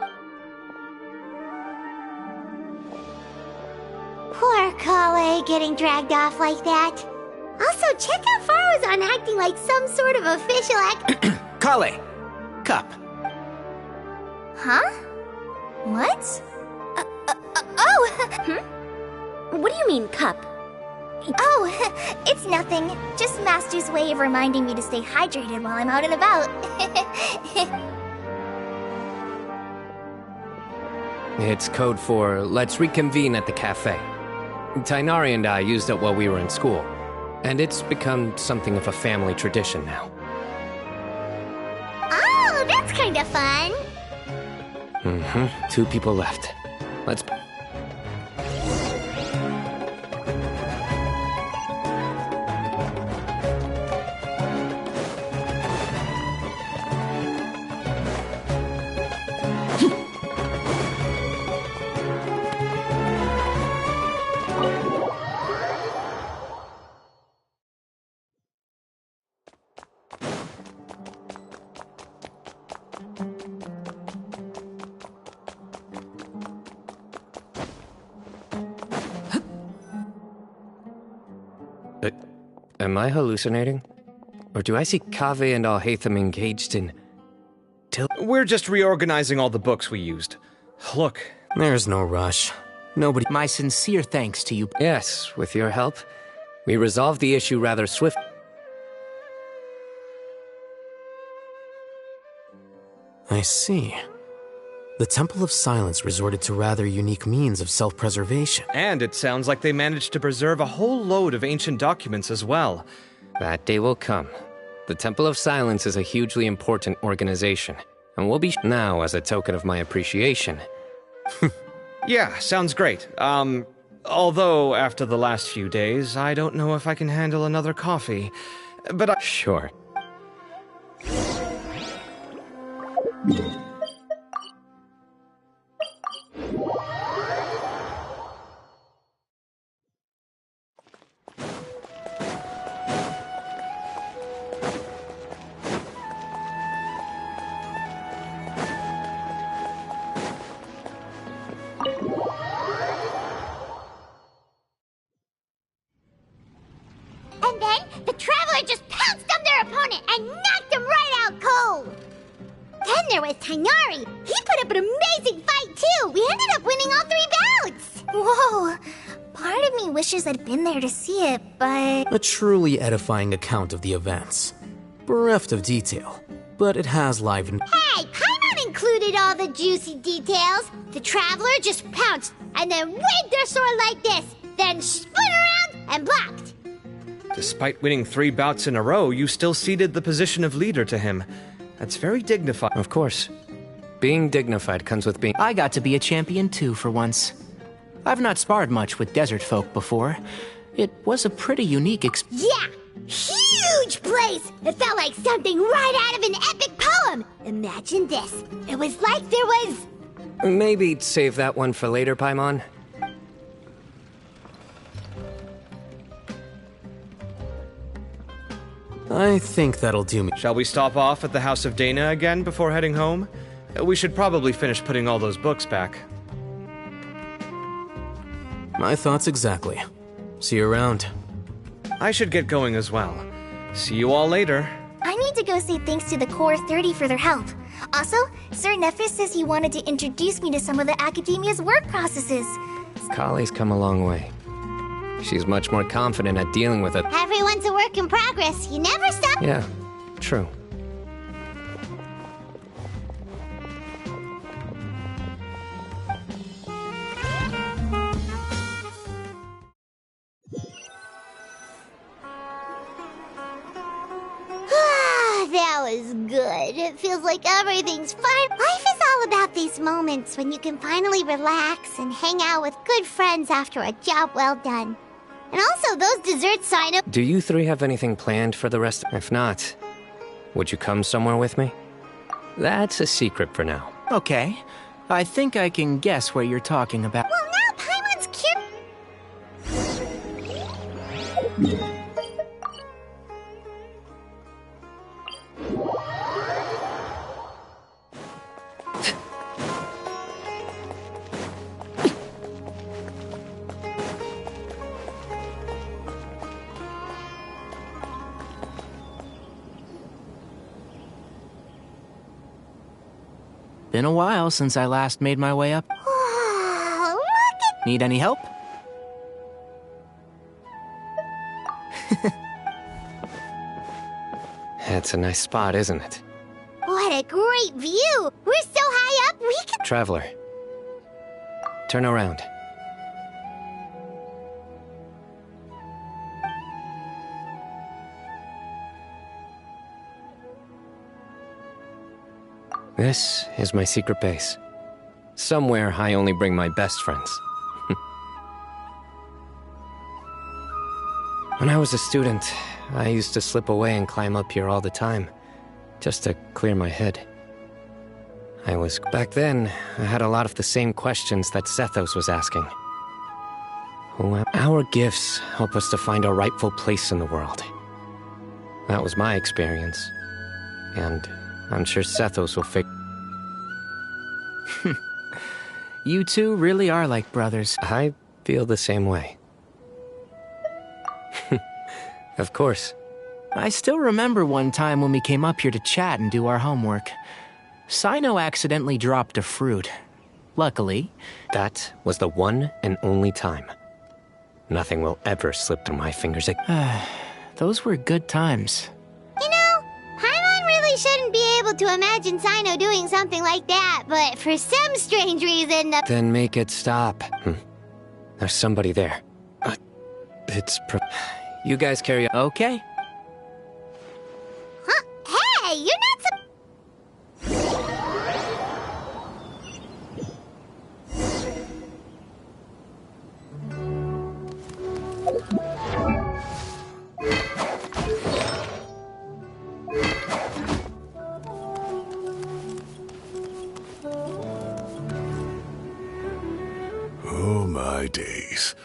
B: Poor Kale getting dragged off like that. Also, check out Farazan acting like some sort of official
F: Kale! Cup.
G: Huh? What? What do you mean, cup? Oh, it's nothing. Just Master's way of reminding me to stay hydrated while I'm out and about.
A: It's code for let's reconvene at the cafe. Tighnari and I used it while we were in school, and it's become something of a family tradition now.
B: Oh, that's kind of fun.
A: 2 people left. Let's... Am I hallucinating? Or do I see Kaveh and Alhaitham engaged in...
H: We're just reorganizing all the books we used. Look.
F: There's no rush. Nobody... My sincere thanks to you.
A: Yes, with your help. We resolved the issue rather swift.
I: I see. The Temple of Silence resorted to rather unique means of self-preservation.
H: And it sounds like they managed to preserve a whole load of ancient documents as well.
A: That day will come. The Temple of Silence is a hugely important organization, and will be now as a token of my appreciation.
H: Yeah, sounds great. Although after the last few days, I don't know if I can handle another coffee. But
A: Sure.
B: opponent and knocked him right out cold. Then there was Tainari. He put up an amazing fight too. We ended up winning all 3 bouts.
S: Whoa. Part of me wishes I'd been there to see it, but...
I: A truly edifying account of the events. Bereft of detail, but it has livened.
B: Hey, Paimon included all the juicy details. The Traveler just pounced and then waved their sword like this, then spun around and blocked.
H: Despite winning 3 bouts in a row, you still ceded the position of leader to him. That's very dignified.
A: Of course. Being dignified comes with being...
F: I got to be a champion too for once. I've not sparred much with desert folk before. It was a pretty unique experience.
B: Yeah! Huge place! It felt like something right out of an epic poem! Imagine this. It was like there was...
A: Maybe save that one for later, Paimon.
I: I think that'll do me.
H: Shall we stop off at the House of Dana again before heading home? We should probably finish putting all those books back.
I: My thoughts exactly. See you around.
H: I should get going as well. See you all later.
S: I need to go say thanks to the Core 30 for their help. Also, Sir Nephis says he wanted to introduce me to some of the Academia's work processes.
A: Kali's come a long way. She's much more confident at dealing with it.
B: Everyone's a work in progress. You never stop.
A: Yeah, true.
B: That was good. It feels like everything's fine. Life is all about these moments when you can finally relax and hang out with good friends after a job well done. And also, those desserts, Cyno.
A: Do you 3 have anything planned for the rest? If not, would you come somewhere with me? That's a secret for now.
F: Okay. I think I can guess what you're talking about.
B: Well, now Paimon's cute.
F: Been a while since I last made my way up. Need any help?
A: That's a nice spot, isn't it?
B: What a great view! We're so high up, we can...
A: Traveler, turn around. This is my secret base. Somewhere I only bring my best friends. When I was a student, I used to slip away and climb up here all the time, just to clear my head. Back then, I had a lot of the same questions that Sethos was asking. Our gifts help us to find our rightful place in the world. That was my experience. And I'm sure Sethos will figure...
F: You two really are like brothers.
A: I feel the same way. Of course.
F: I still remember one time when we came up here to chat and do our homework. Cyno accidentally dropped a fruit. Luckily...
A: That was the one and only time. Nothing will ever slip through my fingers again.
F: Those were good times.
B: You know, Paimon really shouldn't be able to imagine Cyno doing something like that, but for some strange reason...
A: Then make it stop. There's somebody there. You guys carry on.
F: Okay.
B: Huh? Hey, you're not so...
C: Oh, my days.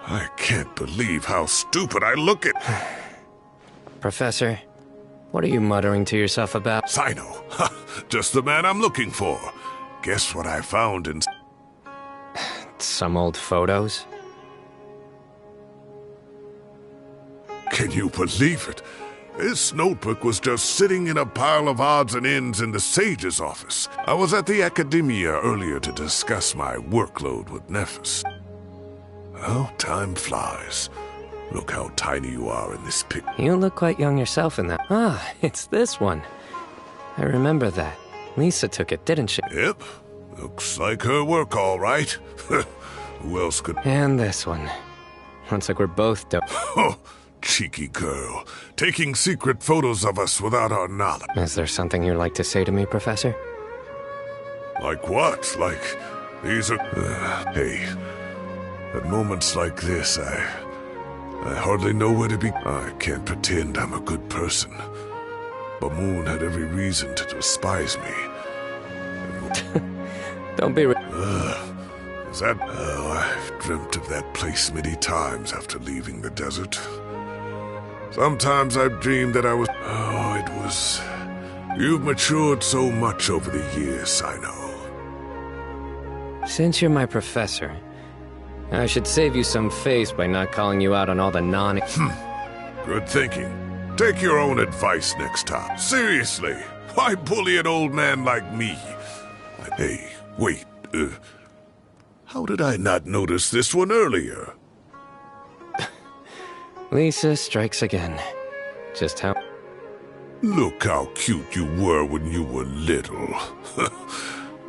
C: I can't believe how stupid I look at...
A: Professor, what are you muttering to yourself about?
C: Cyno. Just the man I'm looking for. Guess what I found in...
A: Some old photos?
C: Can you believe it? This notebook was just sitting in a pile of odds and ends in the Sage's office. I was at the Academia earlier to discuss my workload with Nephis. Well, time flies. Look how tiny you are in this pic.
A: You look quite young yourself in that. Ah, it's this one. I remember that. Lisa took it, didn't she?
C: Yep. Looks like her work, all right. Who else could...
A: And this one. Looks like we're both dope.
C: Oh, cheeky girl. Taking secret photos of us without our knowledge.
A: Is there something you'd like to say to me, Professor?
C: Like what? Like, these are... hey, at moments like this, I hardly know where to be. I can't pretend I'm a good person. But Moon had every reason to despise me.
A: Don't be...
C: Is that... Oh, I've dreamt of that place many times after leaving the desert. Sometimes I've dreamed that I was... Oh, it was... You've matured so much over the years, Cyno.
A: Since you're my professor, I should save you some face by not calling you out on all the
C: Good thinking. Take your own advice next time. Seriously, why bully an old man like me? Hey, wait, how did I not notice this one earlier?
A: Lisa strikes again. Just how...
C: Look how cute you were when you were little.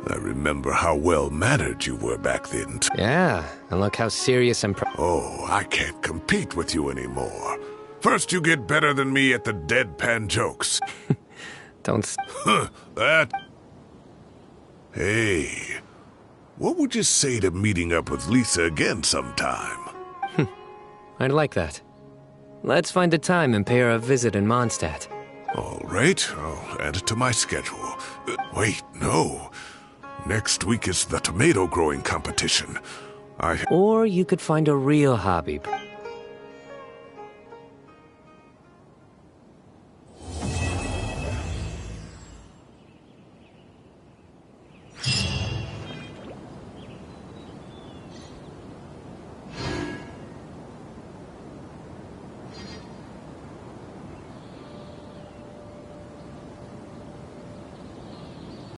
C: I remember how well-mannered you were back then.
A: Yeah, and look how serious and...
C: Oh, I can't compete with you anymore. First you get better than me at the deadpan jokes.
A: Don't...
C: That... Hey, what would you say to meeting up with Lisa again sometime?
A: I'd like that. Let's find a time and pay her a visit in Mondstadt.
C: All right, I'll add it to my schedule. Wait, no. Next week is the tomato growing competition.
A: Or you could find a real hobby.